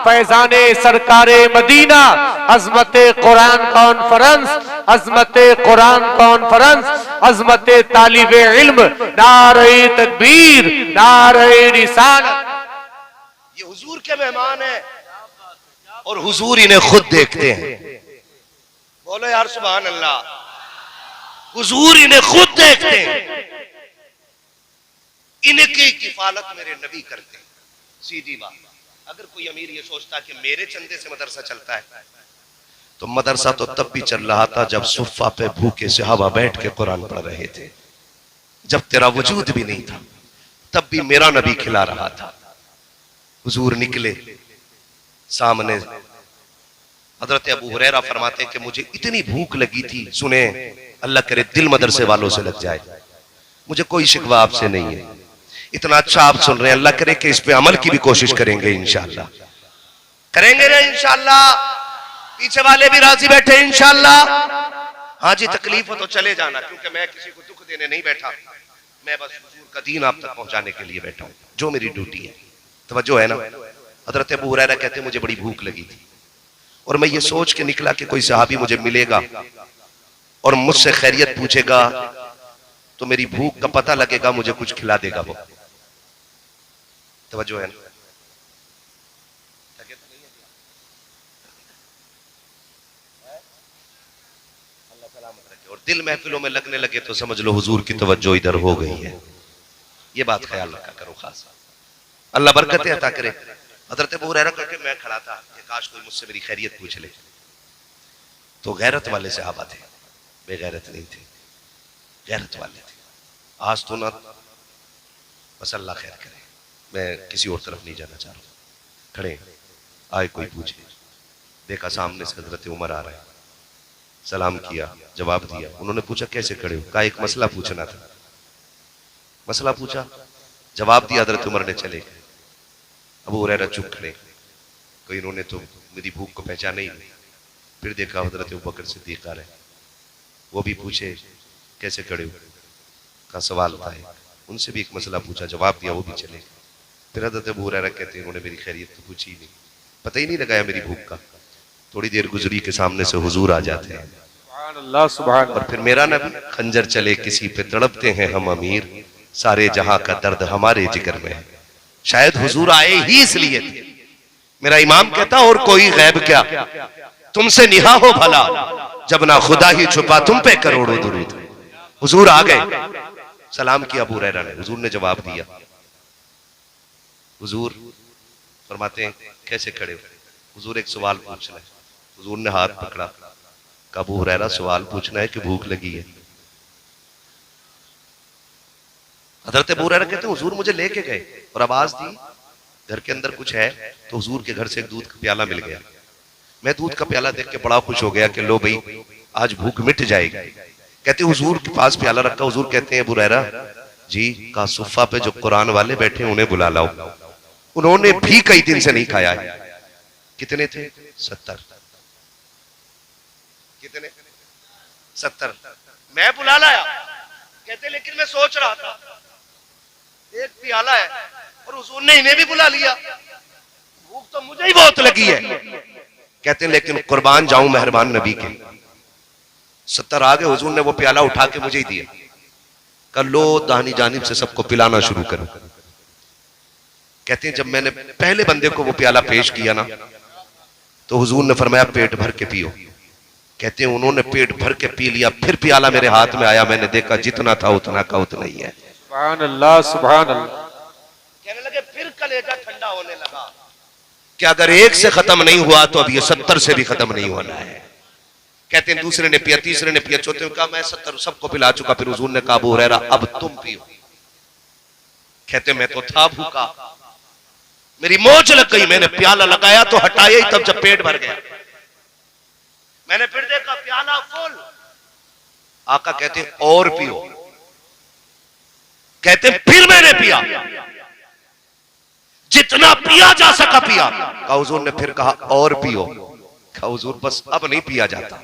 S2: फैजाने सरकारे मदीना, अजमत कुरान कॉन्फ्रेंस, अजमत कुरान कॉन्फ्रेंस, अजमत तालिब इल्म। नारे तकबीर, नारे रिसालत।
S1: ये हुजूर के मेहमान है और हुजूर इन्हें खुद देखते हैं। बोलो यार सुभान अल्लाह। हुजूर इन्हें खुद देखते हैं, इनकी किफालत मेरे नबी करते हैं। सीधी बात। अगर कोई अमीर ये सोचता कि मेरे चंदे से मदरसा चलता है, तो मदरसा तो तब भी चल रहा था जब सुफ़ा पे भूखे सहाबा बैठ के कुरान पढ़ रहे थे। जब तेरा वजूद भी नहीं था तब भी मेरा नबी खिला रहा था। हुजूर निकले, सामने हजरत अबू हुरैरा फरमाते हैं कि मुझे इतनी भूख लगी थी, सुने अल्लाह करे दिल मदरसे वालों से लग जाए, मुझे कोई शिकवा आपसे नहीं है, इतना अच्छा आप सुन रहे हैं, अल्लाह करे कि इस पे अमल की भी कोशिश करेंगे इंशाअल्लाह, करेंगे ना इंशाअल्लाह, पीछे वाले भी राजी बैठे इंशाअल्लाह। हाँ जी, तकलीफ हो तो चले जाना, क्योंकि मैं किसी को दुख देने नहीं बैठा, मैं बस हुजूर का दीन आप तक पहुंचाने के लिए बैठा हूं, जो मेरी ड्यूटी है। तवज्जो है ना। हजरत अबू हुरैरा कहते मुझे बड़ी भूख लगी थी और मैं ये सोच के निकला कि कोई सहाबी मुझे मिलेगा और मुझसे खैरियत पूछेगा तो मेरी भूख का पता लगेगा, मुझे कुछ खिला देगा वो। तवज्जो है ना। और दिल महफिलों में लगने लगे तो समझ लो हुजूर की तवज्जो इधर हो गई है। ये बात ख्याल रखा करो खास, अल्लाह बरकतें अता करे। हजरत अबू हुरैरा करके मैं खड़ा था कि काश कोई मुझसे मेरी खैरियत पूछ ले, तो गैरत वाले सहाबा थे, बेगैरत नहीं थे, गैरत वाले थे। आज तो ना, बस अल्लाह खैर करे, मैं किसी और तरफ नहीं जाना चाह रहा हूं। खड़े आए, कोई पूछे, देखा सामने से हजरत उमर आ रहे हैं, सलाम किया, जवाब दिया। उन्होंने पूछा कैसे खड़े हो, कहा एक मसला पूछना था। मसला पूछा, जवाब दिया, हजरत उमर ने चले गए। अबू हुरैरा चुप खड़े, कोई इन्होंने तो मेरी भूख को पहचाना ही नहीं। फिर देखा हजरत अबू बकर सिद्दीक आ रहे, वो भी पूछे कैसे खड़े हो, का सवाल था, उनसे भी एक मसला पूछा, जवाब दिया, वो भी चले गए। फिर हजरत अबू हुरैरा कहते हैं उन्होंने मेरी खैरियत तो पूछी ही नहीं, पता ही नहीं लगाया मेरी भूख का। थोड़ी देर गुजरी के सामने से हुजूर आ जाते हैं, और फिर मेरा नबी, खंजर चले किसी पे तड़पते हैं हम अमीर, सारे जहां का दर्द हमारे जिगर में है। शायद हुजूर आए ही इसलिए थे। मेरा इमाम कहता और कोई गैब क्या, तुमसे निहा हो भला, जब ना खुदा ही छुपा तुम पे करोड़ों दुरूद। हुजूर आ गए, सलाम किया अबू हुरैरा ने, हुजूर ने जवाब दिया। हुजूर फरमाते हैं कैसे खड़े हो, हुजूर एक सवाल पूछना है। हुजूर ने हाथ पकड़ा, कहा अबू हुरैरा सवाल पूछना है कि भूख लगी है। हजरत अबू हुरैरा कहते हैं हुजूर मुझे लेके गए और आवाज दी घर के अंदर कुछ है, तो हुजूर के घर से एक दूध का प्याला मिल गया। मैं दूध का प्याला देख के बड़ा खुश हो गया कि लो भाई आज भूख मिट जाएगी। कहते हुजूर के पास प्याला रखा, हुजूर कहते हैं अबू हुरैरा जी, का सुफ़ा पे जो कुरान वाले बैठे उन्हें बुला लाओ, उन्होंने भी कई दिन से नहीं खाया है। कितने थे? 70। कितने? 70। मैं बुला लाया। कहते लेकिन मैं सोच रहा था एक प्याला है और हुजूर ने इन्हें भी बुला लिया, भूख तो मुझे ही बहुत लगी है। कहते लेकिन कुर्बान जाऊं मेहरबान नबी के, 70 आ गए, हुजूर ने वो प्याला उठा के मुझे ही दिया, कल लो दाहिनी जानिब से सबको पिलाना शुरू करो। कहते हैं जब मैंने पहले बंदे को वो प्याला पेश किया ना, तो हुजूर ने फरमाया पेट भर के पियो। कहते हैं उन्होंने पेट भर के पी लिया, फिर प्याला मेरे हाथ में आया, मैंने देखा जितना था उतना का उतना ही है।
S2: सुभान अल्लाह, सुभान अल्लाह।
S1: कहने लगे फिर कलेजा ठंडा होने लगा कि अगर एक से खत्म नहीं हुआ तो अब ये 70 से भी खत्म नहीं होना है। कहते हैं दूसरे ने पिया, तीसरे ने पिया, चौथे ने कहा मैं 70 सबको पिला चुका। फिर हुजूर ने कहा अबू हुरैरा अब तुम पियो। कहते मैं तो था भूखा, मेरी मौज लग गई, मैंने प्याला लगाया तो हटाया ही तब जब पेट भर गया। मैंने फिर देखा प्याला फुल। आका कहते और पियो। कहते फिर मैंने पिया, जितना पिया जा सका पिया। कहा हुजूर ने फिर कहा और पियो। कहा हुजूर बस अब नहीं पिया जाता।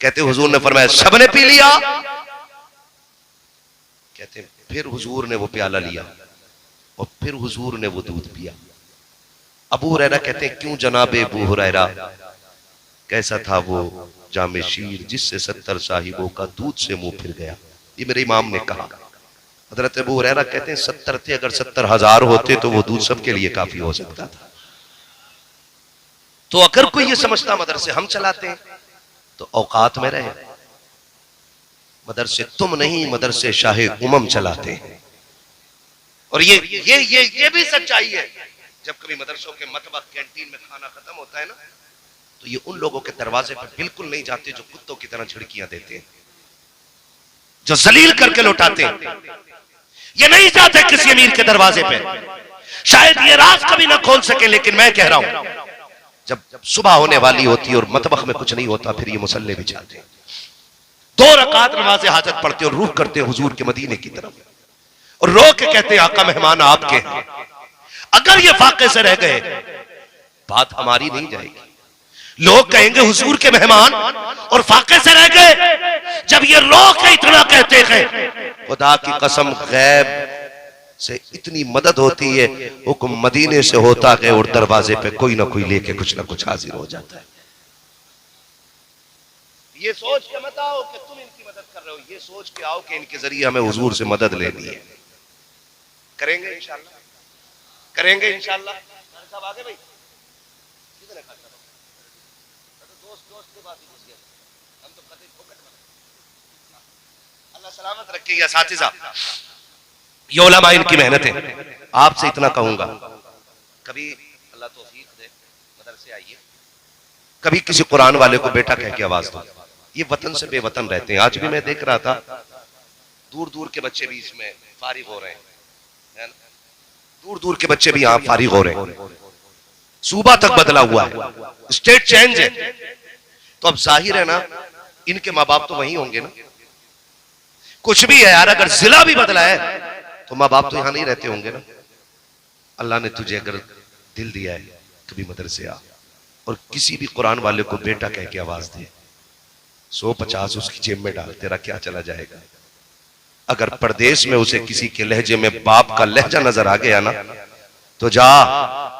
S1: कहते हुजूर ने फरमाया सबने पी लिया। कहते फिर हुजूर ने वो प्याला लिया और फिर हुजूर ने वो दूध पिया। अबू हुरैरा कहते हैं क्यों जनाबे अबू हुरैरा, कैसा था वो जामे शीर जिससे 70 साहिबों का दूध से मुंह फिर गया। ये मेरे इमाम ने कहा। हजरत अबू हुरैरा कहते हैं 70 थे, अगर 70,000 होते तो वो दूध सबके लिए काफी हो सकता था। तो अगर कोई ये समझता मदरसे हम चलाते हैं तो औकात में रहे। मदरसे तुम नहीं, मदरसे शाहे उमम चलाते हैं। और ये भी सच्चाई है। जब कभी मदरसों के मतबख कैंटीन में खाना खत्म होता है ना, तो ये उन लोगों के दरवाजे पर बिल्कुल नहीं जाते जो कुत्तों की तरह झिड़कियां देते हैं, जो जलील करके लौटाते हैं। ये नहीं जाते किसी अमीर के दरवाजे पे। शायद ये राज कभी ना खोल सके, लेकिन मैं कह रहा हूं जब सुबह होने वाली होती है और मतबख में कुछ नहीं होता, फिर ये मुसल्ले बिछाते हैं, 2 रकात नमाज हाजत पढ़ते और रूह करते हुजूर के मदीने की तरफ, और रो के कहते हैं आका मेहमान आपके हैं। अगर ये वाक़े से रह गए, बात हमारी नहीं जाएगी। लोग कहेंगे हुजूर के मेहमान और फाके से रह गए। जब ये रो के इतना कहते हैं, खुदा की कसम गैब से इतनी मदद होती है, हुक्म मदीने से होता है और दरवाजे पे कोई ना कोई लेके कुछ ना कुछ हाजिर हो जाता है। ये सोच के मत आओ कि तुम इनकी मदद कर रहे हो, ये सोच के आओ कि इनके जरिए हमें हुजूर से मदद लेनी है। करेंगे इंशाल्लाह, करेंगे इंशाल्लाह। साहब आगे भाई, अल्लाह सलामत रखे। साथिज़ा, ये उलमा इनकी मेहनत है। आपसे इतना कहूंगा, कभी अल्लाह तौफीक दे मदरसे आइए, कभी किसी कुरान वाले को बेटा कह के आवाज दो। ये वतन से बेवतन रहते हैं। आज भी मैं देख रहा था, दूर दूर के बच्चे भी इसमें फारिग हो रहे हैं, है ना? दूर दूर के बच्चे भी यहां फारिग हो रहे हैं। सूबा तक बदला हुआ है, स्टेट चेंज है। तो अब जाहिर है ना, इनके माँ बाप तो वही होंगे ना। कुछ भी है यार, अगर जिला भी बदला है तो माँ बाप तो यहां नहीं रहते होंगे ना। अल्लाह ने तुझे अगर दिल दिया है, कभी मदरसे आ और किसी भी कुरान वाले को बेटा कह के आवाज दे, 150 उसकी जेब में डाल, तेरा क्या चला जाएगा। अगर परदेश में उसे किसी के लहजे में बाप का लहजा नजर आ गया ना, तो जा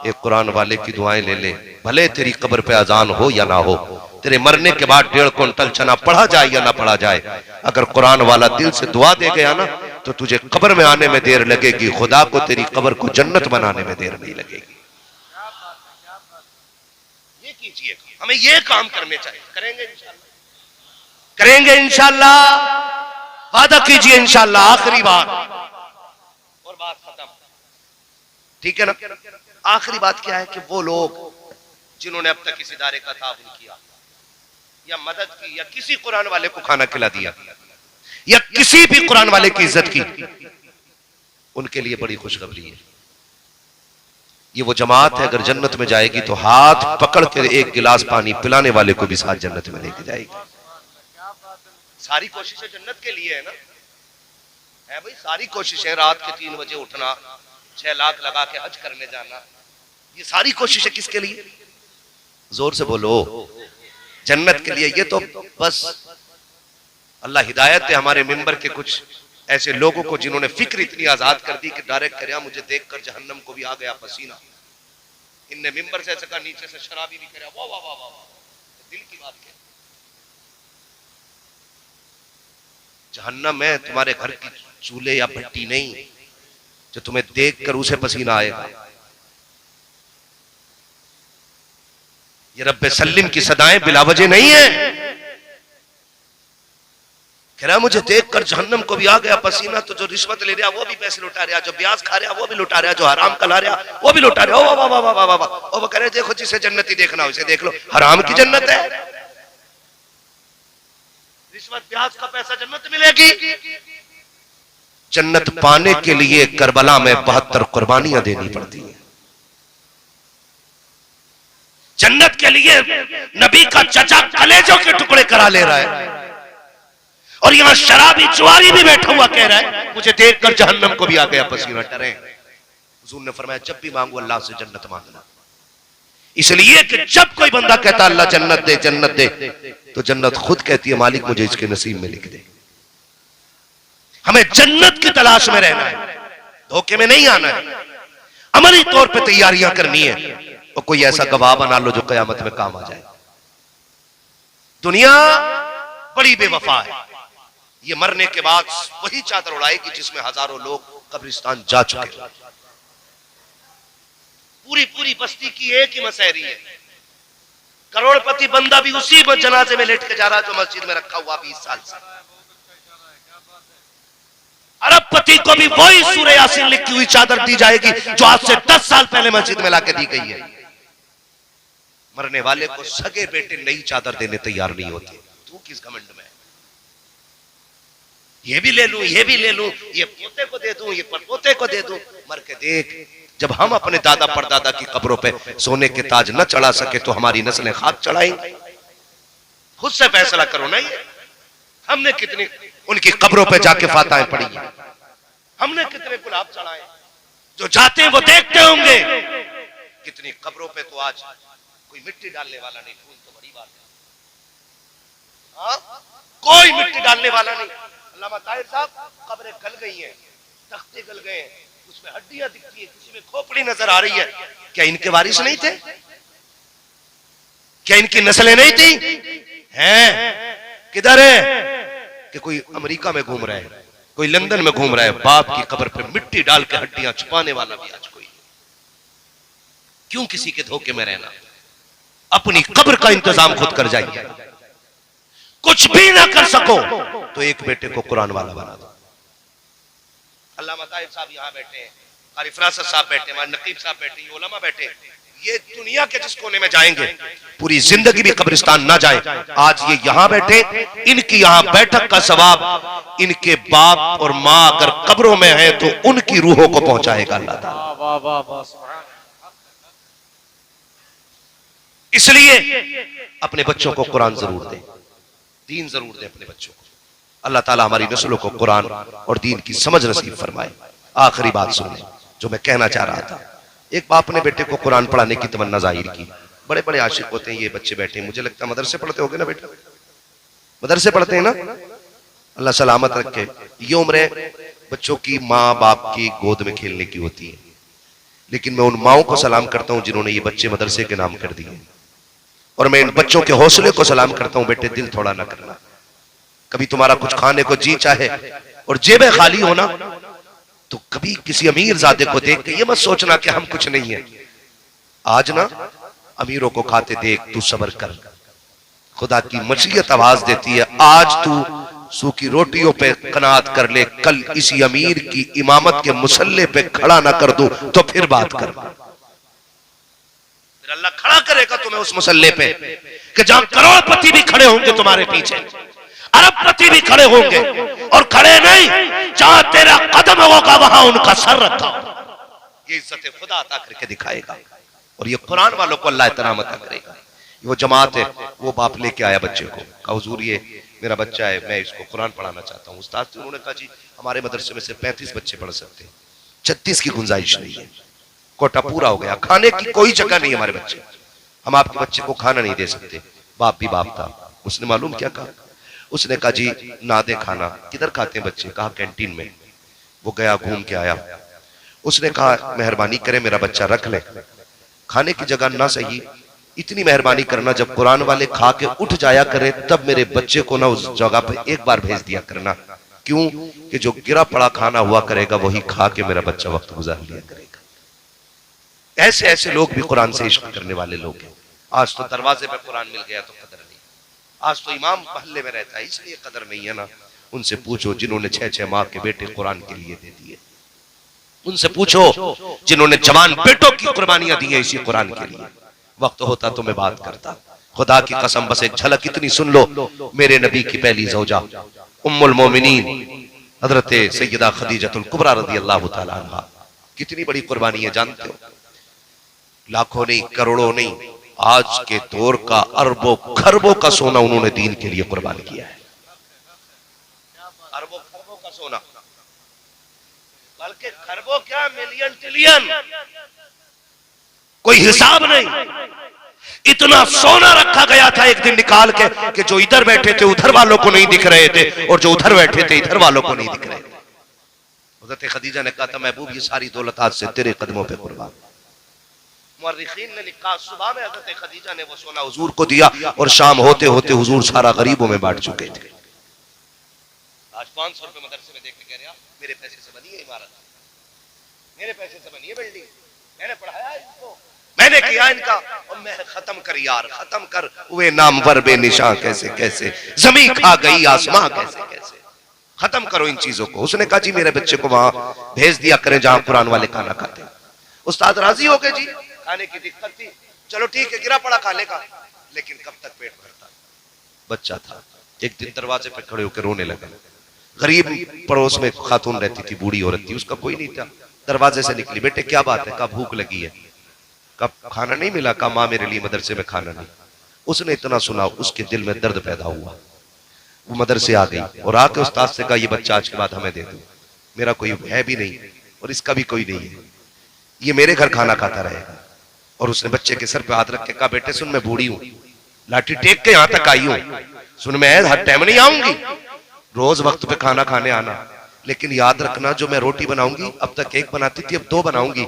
S1: एक कुरान वाले की दुआएं ले ले, भले तेरी कब्र पे अजान हो या ना हो, तेरे मरने के बाद 1.5 क्विंटल चना पढ़ा जाए या ना पढ़ा जाए, अगर कुरान वाला दिल से दुआ दे गया ना, तो तुझे कब्र में आने में देर लगेगी, खुदा को तेरी कब्र को जन्नत बनाने में देर नहीं लगेगी। ये कीजिए, हमें ये काम करने चाहिए। करेंगे इंशाल्लाह, करेंगे इंशाल्लाह, वादा कीजिए इंशाल्लाह। आखिरी बात और बात खत्म, ठीक है ना। आखिरी बात क्या है कि वो लोग जिन्होंने अब तक इस इदारे का ताउन किया या मदद की या किसी कुरान वाले को खाना खिला दिया या किसी भी कुरान वाले की इज्जत की, उनके लिए बड़ी खुशखबरी है। ये वो जमात है, अगर जन्नत में जाएगी तो हाथ पकड़ के एक गिलास पानी पिलाने वाले को भी साथ जन्नत में लेके जाएगी। सारी कोशिशें जन्नत के लिए है ना, है भाई। सारी कोशिशें, रात के 3 बजे उठना, 6 लाख लगा के हज करने जाना, ये सारी कोशिशें किसके लिए? जोर से बोलो, जन्नत के लिए। ये तो बस अल्लाह हिदायत है हमारे मिंबर के कुछ ऐसे लोगों को जिन्होंने फिक्र इतनी आजाद कर दी कि डायरेक्ट करे मुझे देखकर जहन्नम को भी आ गया पसीना। इनने मिंबर से ऐसा कहा, नीचे से शराबी भी करे वाह वाह वाह वाह, दिल की बात क्या। जहन्नम में तुम्हारे घर की चूल्हे या भट्टी नहीं, जो तुम्हें देखकर उसे पसीना आएगा। ये रब्बे सल्लिम की सदाएं बिलावजे नहीं है। कह रहा मुझे देखकर जहन्नम को भी आ गया पसीना, तो जो रिश्वत ले रहा वो भी पैसे लुटा रहा, जो ब्याज खा रहा वो भी लुटा रहा, जो हराम कला रहा वो भी लुटा रहा। वाह वाह वाह वाह वाह वाह। और वो कह रहे देखो जिसे जन्नती देखना हो उसे देख लो, हराम की जन्नत है। रिश्वत ब्याज का पैसा जन्नत मिलेगी। जन्नत पाने के लिए करबला में 72 कुर्बानियां देनी पड़ती हैं। जन्नत के लिए नबी का चचा कलेजों के टुकड़े करा ले रहा है, और यहां शराबी जुआरी भी बैठा हुआ कह रहा है मुझे देखकर जहन्नम को भी आ गया पसीना। डरे। हुजूर ने फरमाया जब भी मांगो अल्लाह से जन्नत मांगना, इसलिए कि जब कोई बंदा कहता अल्लाह जन्नत दे जन्नत दे, तो जन्नत खुद कहती है मालिक मुझे इसके नसीब में लिख दे। हमें जन्नत की तलाश में रहना है, धोखे में नहीं आना है, अमली तौर पे तैयारियां करनी है, और कोई ऐसा गवाह बना लो जो कयामत में काम आ जाए। दुनिया बड़ी बेवफा है, ये मरने के बाद वही चादर उड़ाएगी जिसमें हजारों लोग कब्रिस्तान जा चुके। पूरी पूरी बस्ती की एक ही मसहरी है, करोड़पति बंदा भी उसी जनाजे में लेट के जा रहा जो मस्जिद में रखा हुआ 20 साल से। अरबपति को भी वही सूरह यासीन लिखी हुई चादर दी जाएगी जो आज से 10 साल पहले मस्जिद में लाके दी गई है। मरने वाले को सगे बेटे नई चादर देने तैयार नहीं होते। तू किस घमंड में? ये भी ले लूं, ये भी ले लूं, ये पोते को दे दूं, ये परपोते को दे दूं। मर के देख जब हम अपने दादा परदादा की कब्रों पे सोने के ताज न चढ़ा सके तो हमारी नस्लें खाक चढ़ाएंगी। खुद से फैसला करो ना। ये हमने कितनी उनकी कब्रों पे जाके फाताएं पढ़ी, हमने कितने गुलाब चढ़ाए। जो जाते हैं वो देखते होंगे कितनी कब्रों पे तो आज कोई मिट्टी डालने वाला नहीं। फूल तो बड़ी बात है, कोई मिट्टी डालने वाला नहीं। अल्लामा ताहिर साहब, कब्रें गल गई हैं, तख्ते गल गए हैं, उसमें हड्डियां दिखती है, किसी में खोपड़ी नजर आ रही है। क्या इनके वारिस नहीं थे? क्या इनकी नस्लें नहीं थी? हैं? किधर है? कि कोई अमेरिका में घूम रहा है, कोई लंदन में घूम रहा है, बाप की कब्र पे मिट्टी डाल के हड्डियां छुपाने वाला भी आज कोई। क्यों किसी के धोखे में रहना? अपनी कब्र का इंतजाम खुद कर जाइए। कुछ भी ना कर सको तो एक बेटे को कुरान वाला बना दो। अल्लामा ताहिर साहब यहाँ बैठे हैं, कारी फरासत साहब बैठे, हमारे नकीब साहब बैठे, ये उलमा बैठे। ये दुनिया के जिस कोने में जाएंगे पूरी जिंदगी भी कब्रिस्तान ना जाए, आज ये यहाँ बैठे, इनकी यहाँ बैठक का सवाब इनके बाप और माँ अगर कब्रों में है तो उनकी रूहों को पहुंचाएगा अल्लाह ताला। इसलिए अपने बच्चों को कुरान जरूर दें, दीन जरूर दें अपने बच्चों को। अल्लाह ताला हमारी नस्लों को कुरान और दीन की समझ नसीब फरमाए। आखिरी बात सुने जो मैं कहना चाह रहा था। एक बाप ने बेटे को कुरान पढ़ाने की तमन्ना जाहिर की। बड़े बड़े आशिक होते हैं ये बच्चे बैठे, मुझे लगता है मदरसे पढ़ते होंगे ना बेटा, मदरसे पढ़ते हैं ना, अल्लाह सलामत रखे। ये उम्र बच्चों की माँ बाप की गोद में खेलने की होती है, लेकिन मैं उन माओं को सलाम करता हूं जिन्होंने ये बच्चे मदरसे के नाम कर दिए, और मैं इन बच्चों के हौसले को सलाम करता हूं। बेटे दिल थोड़ा ना करना, कभी तुम्हारा कुछ खाने को जी चाहे और जेबें खाली हो ना, तो कभी किसी अमीर ज़ादे को देख के ये मत सोचना कि हम कुछ नहीं है। आज ना अमीरों को खाते देख तू सब्र कर, खुदा की मशीयत आवाज देती है। आज तू सूखी रोटियों पे कनात कर ले, कल इसी अमीर की इमामत के मुसल्ले पे खड़ा ना कर दूं तो फिर बात कर। फिर अल्लाह खड़ा करेगा तुम्हें उस मुसल्ले पे कि जहां करोड़पति भी खड़े होंगे तुम्हारे पीछे, अरबपति भी खड़े होंगे, और खड़े नहीं, जहां तेरा कदम होगा वहां उनका सर रखा। ये इज्जत खुदा अता करके दिखाएगा, और ये कुरान वालों को अल्लाह इतराम अता करेगा। वो जमात है, वो बाप लेके आया बच्चे को, कहा हुजूर ये मेरा बच्चा है, मैं इसको कुरान पढ़ाना चाहता हूँ। उस्ताद उन्होंने कहा जी हमारे मदरसे में से 35 बच्चे पढ़ सकते हैं, 36 की गुंजाइश नहीं है, कोटा पूरा हो गया, खाने की कोई जगह नहीं हमारे बच्चे, हम आपके बच्चे को खाना नहीं दे सकते। बाप भी बाप था, उसने मालूम क्या कहा? उसने कहा जी ना दे खाना। किधर खाते हैं बच्चे? कहा कैंटीन में। वो गया, घूम के आया, उसने कहा मेहरबानी करे मेरा बच्चा रख ले, खाने की जगह ना सही, इतनी मेहरबानी करना जब कुरान वाले खा के उठ जाया करे तब मेरे बच्चे को ना उस जगह पे एक बार भेज दिया करना। क्यों? कि जो गिरा पड़ा खाना हुआ करेगा वही खा के मेरा बच्चा वक्त गुजार लिया करेगा। ऐसे ऐसे लोग भी कुरान से इश्क करने वाले लोग हैं। आज तो दरवाजे पे कुरान मिल गया तो कदर नहीं, आज तो इमाम महल्ले में रहता है इसलिए कदर नहीं है ना। उनसे पूछो जिन्होंने 6-6 माह के बेटे कुरान के लिए दे दिए, उनसे पूछो जिन्होंने जवान बेटों की कुर्बानियां दी हैं इसी कुरान के लिए। वक्त होता तो मैं बात करता, खुदा की कसम बस एक झलक इतनी सुन लो। मेरे नबी की पहली ज़ौजा उम्मुल मोमिनीन हजरत सैयदा खदीजतुल कुबरा रज़ियल्लाहु तआला अन्हा, कितनी बड़ी कुर्बानी है जानते हो? लाखों नहीं, करोड़ों नहीं, आज के दौर का अरबों खरबों का सोना उन्होंने दीन के लिए कुर्बान किया है। अरबों खरबों का सोना, बल्कि खरबों क्या, मिलियन ट्रिलियन, कोई हिसाब नहीं। इतना सोना रखा गया था एक दिन निकाल के कि जो इधर बैठे थे उधर वालों को नहीं दिख रहे थे, और जो उधर बैठे थे इधर वालों को नहीं दिख रहे थे। हज़रत खदीजा ने कहा था महबूब ये सारी दौलत आज से तेरे कदमों पे कुर्बान। मुअर्रिखीन ने लिखा सुबह में हज़रत खदीजा ने वो सोना हुजूर को दिया और शाम होते होते हुजूर सारा गरीबों में बांट चुके थे। आज 500 रुपए मदरसे में देख के कह रहे हैं मेरे पैसे से बनी है इमारत, मेरे पैसे से बनी है बिल्डिंग, मैंने पढ़ाया इनको, मैंने किया इनका, और मैं खत्म कर यार, खत्म कर। वे नामवर बेनिशां कैसे कैसे, जमीन खा गई आसमां कैसे कैसे, खत्म करो इन चीजों को। उसने कहा जी मेरे बच्चे को वहां भेज दिया करें जहां कुरान वाले खाना खाते। उस्ताद राजी हो गए जी, खाने की दिक्कत थी, चलो ठीक है गिरा पड़ा खा लेगा, लेकिन कब तक पेट भरता? बच्चा था, एक दिन दरवाजे पे खड़े होकर रोने लगा। गरीब पड़ोस में खातून रहती थी, बूढ़ी औरत थी, उसका कोई नहीं था, दरवाजे से निकली, बेटे क्या बात है? कहा भूख लगी है। कहा खाना नहीं मिला? कहा माँ मेरे लिए मदरसे में खाना नहीं। उसने इतना सुना, उसके दिल में दर्द पैदा हुआ। वो मदरसे आ गई और आके उस्ताद से कहा ये बच्चा आज के बाद हमें दे दो, मेरा कोई है भी नहीं और इसका भी कोई नहीं है, ये मेरे घर खाना खाता रहेगा। और उसने बच्चे के सर पे हाथ रख के कहा बेटे सुन, मैं बूढ़ी हूं, लाठी टेक के यहां तक आई हूं, सुन मैं हर टाइम नहीं आऊंगी, रोज वक्त पे खाना खाने आना, लेकिन याद रखना जो मैं रोटी बनाऊंगी, अब तक एक बनाती थी अब दो बनाऊंगी,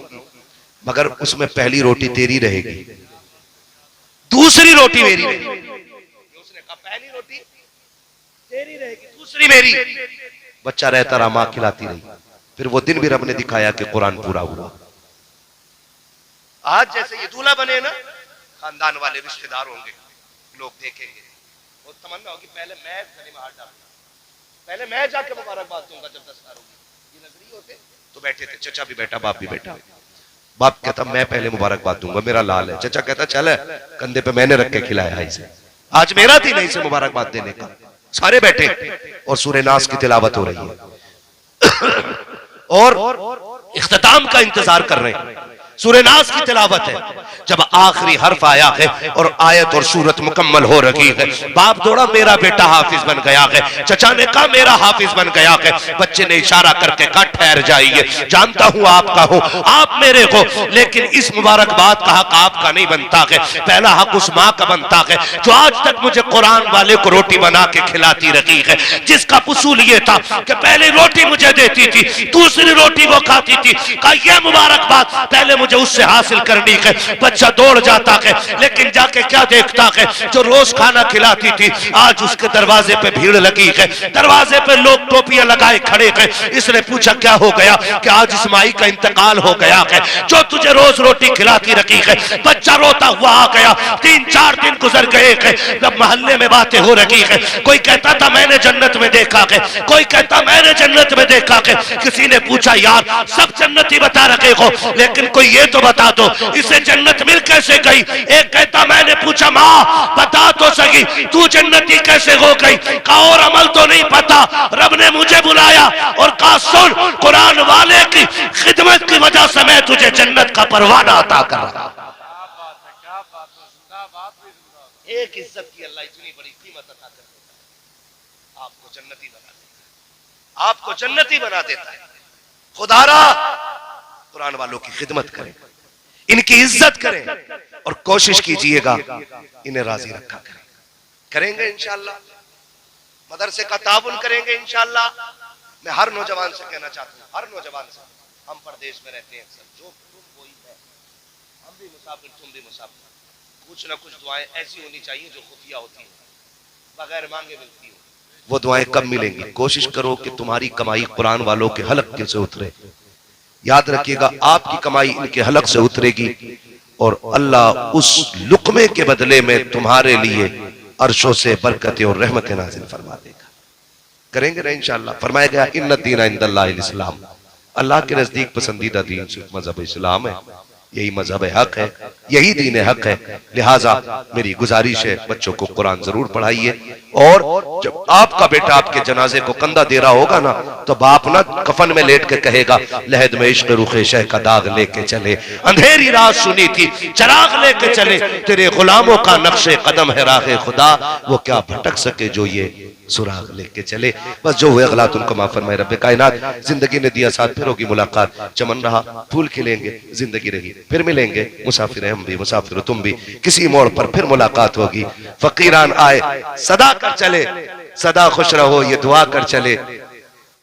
S1: मगर उसमें पहली रोटी तेरी रहेगी, दूसरी रोटी मेरी रहेगी। उसने कहा पहली रोटी तेरी रहेगी, दूसरी मेरी। बच्चा रहता रहा, मां खिलाती रही। फिर वो दिन भी रब ने दिखाया कि कुरान पूरा हुआ। आज जैसे ये दूल्हा बने ना, खानदान वाले रिश्तेदार होंगे, लोग देखेंगे, वो तमन्ना होगी पहले मैं गले में हाथ डालूंगा, पहले मैं जाके मुबारकबाद दूंगा जब दस्तकार होगी। ये नजरिए होते तो बैठे थे, चचा भी बैठा, बाप भी बैठा। बाप कहता मैं पहले मुबारकबाद दूंगा, मेरा लाल है। चचा कहता चल कंधे पे मैंने रख के खिलाया है इसे, आज मेरा दिन है इसे मुबारकबाद देने का। सारे बैठे और सूरह नास की तिलावत हो रही है और इख्तिताम का इंतजार कर रहे हैं। सूरह नास की तिलावत है, जब आखिरी हर्फ आया है और आयत और सूरत मुकम्मल हो रही है, बाप दौड़ा मेरा बेटा हाफिज बन गया है। चचा ने कहा मेरा हाफिज बन गया है। बच्चे ने इशारा करके कहा ठहर जाइए, जानता हूं आपका हो, आप मेरे हो, लेकिन इस मुबारकबाद का हक आपका नहीं बनता है, पहला हक उस माँ का बनता है जो आज तक मुझे कुरान वाले को रोटी बना के खिलाती रही है, जिसका उसूल ये था कि पहले रोटी मुझे देती थी, दूसरी रोटी वो खाती थी। कहा यह मुबारकबाद पहले मुझे उससे हासिल करनी है। बच्चा दौड़ जाता है, लेकिन जाके क्या देखता है, जो रोज खाना खिलाती थी आज उसके दरवाजे पे भीड़ लगी है, दरवाजे पे लोग टोपियां लगाए खड़े हैं। इसने पूछा क्या हो गया? कि आज इस माई का इंतकाल हो गया है जो तुझे रोज रोटी खिलाती रखी है। बच्चा रोता हुआ आ गया। 3-4 दिन गुजर गए हैं, जब मोहल्ले में बातें हो रही है, कोई कहता था मैंने जन्नत में देखा है, कोई कहता मैंने जन्नत में देखा है। किसी ने पूछा यार सब जन्नती बता रखे हो, लेकिन कोई ये तो बता दो इसे जन्नत मिल कैसे गई? एक कहता मैंने पूछा माँ बता तो सही तू जन्नती कैसे हो गई? कहा और अमल तो नहीं पता, रब ने मुझे बुलाया और कहा सुन कुरान वाले की खिदमत की वजह से मैं तुझे जन्नत का परवाना अता कर रहा। एक इज्जत की अल्लाह इतनी बड़ी कीमत अता कर देता है, आपको जन्नती बना देता है, आपको जन्नती बना देता है। खुदारा कुरान वालों की खिदमत करें, इनकी इज्जत करें और कोशिश कीजिएगा इन्हें राजी रखा करें। करेंगे इंशाअल्लाह, मदरसे का ताउन करेंगे इंशाअल्लाह। मैं हर नौजवान से कहना चाहता हूँ, हर नौजवान से, हम परदेश में रहते हैं अक्सर, जो तुम वही है, हम भी मुसाफिर तुम भी मुसाफिर, कुछ ना कुछ दुआएं ऐसी होनी चाहिए जो खुफिया होती हैं, बगैर मांगे मिलती हो। वो दुआएं कब मिलेंगी? कोशिश करो कि तुम्हारी कमाई कुरान वालों के हलक से उतरे। याद रखिएगा आपकी कमाई इनके हलक से उतरेगी और अल्लाह उस लुकमे के बदले में तुम्हारे लिए अर्शों से बरकतें और रहमतें नाज़िल फरमा देगा। करेंगे ना इंशाअल्लाह। फरमाया गया इन्ना दीना इंदल्लाहिल इस्लाम, अल्लाह के नजदीक पसंदीदा दीन मजहब इस्लाम है, यही मजहब हक है, यही दीन हक है। लिहाजा मेरी गुजारिश है बच्चों को कुरान जरूर पढ़ाइए, और जब आपका बेटा आपके जनाजे को कंधा दे रहा होगा ना, तो बाप ना कफन में लेट के कहेगा लहद में इश्क रुखे शह का दाग लेके चले, अंधेरी रात सुनी थी चराग लेके चले, तेरे गुलामों का नक्शे कदम है राहे खुदा, वो क्या भटक सके जो ये सुराग लेके चले। बस जो हुए गलत उनको माफ फरमाए रब्बे कायनात। जिंदगी ने दिया साथ, फिर होगी मुलाकात, चमन रहा फूल खिलेंगे, जिंदगी रही फिर मिलेंगे, मुसाफिर हम भी मुसाफिर तुम भी, किसी मोड़ पर फिर मुलाकात होगी। फकीरान आए सदा कर चले, सदा खुश रहो ये दुआ कर चले,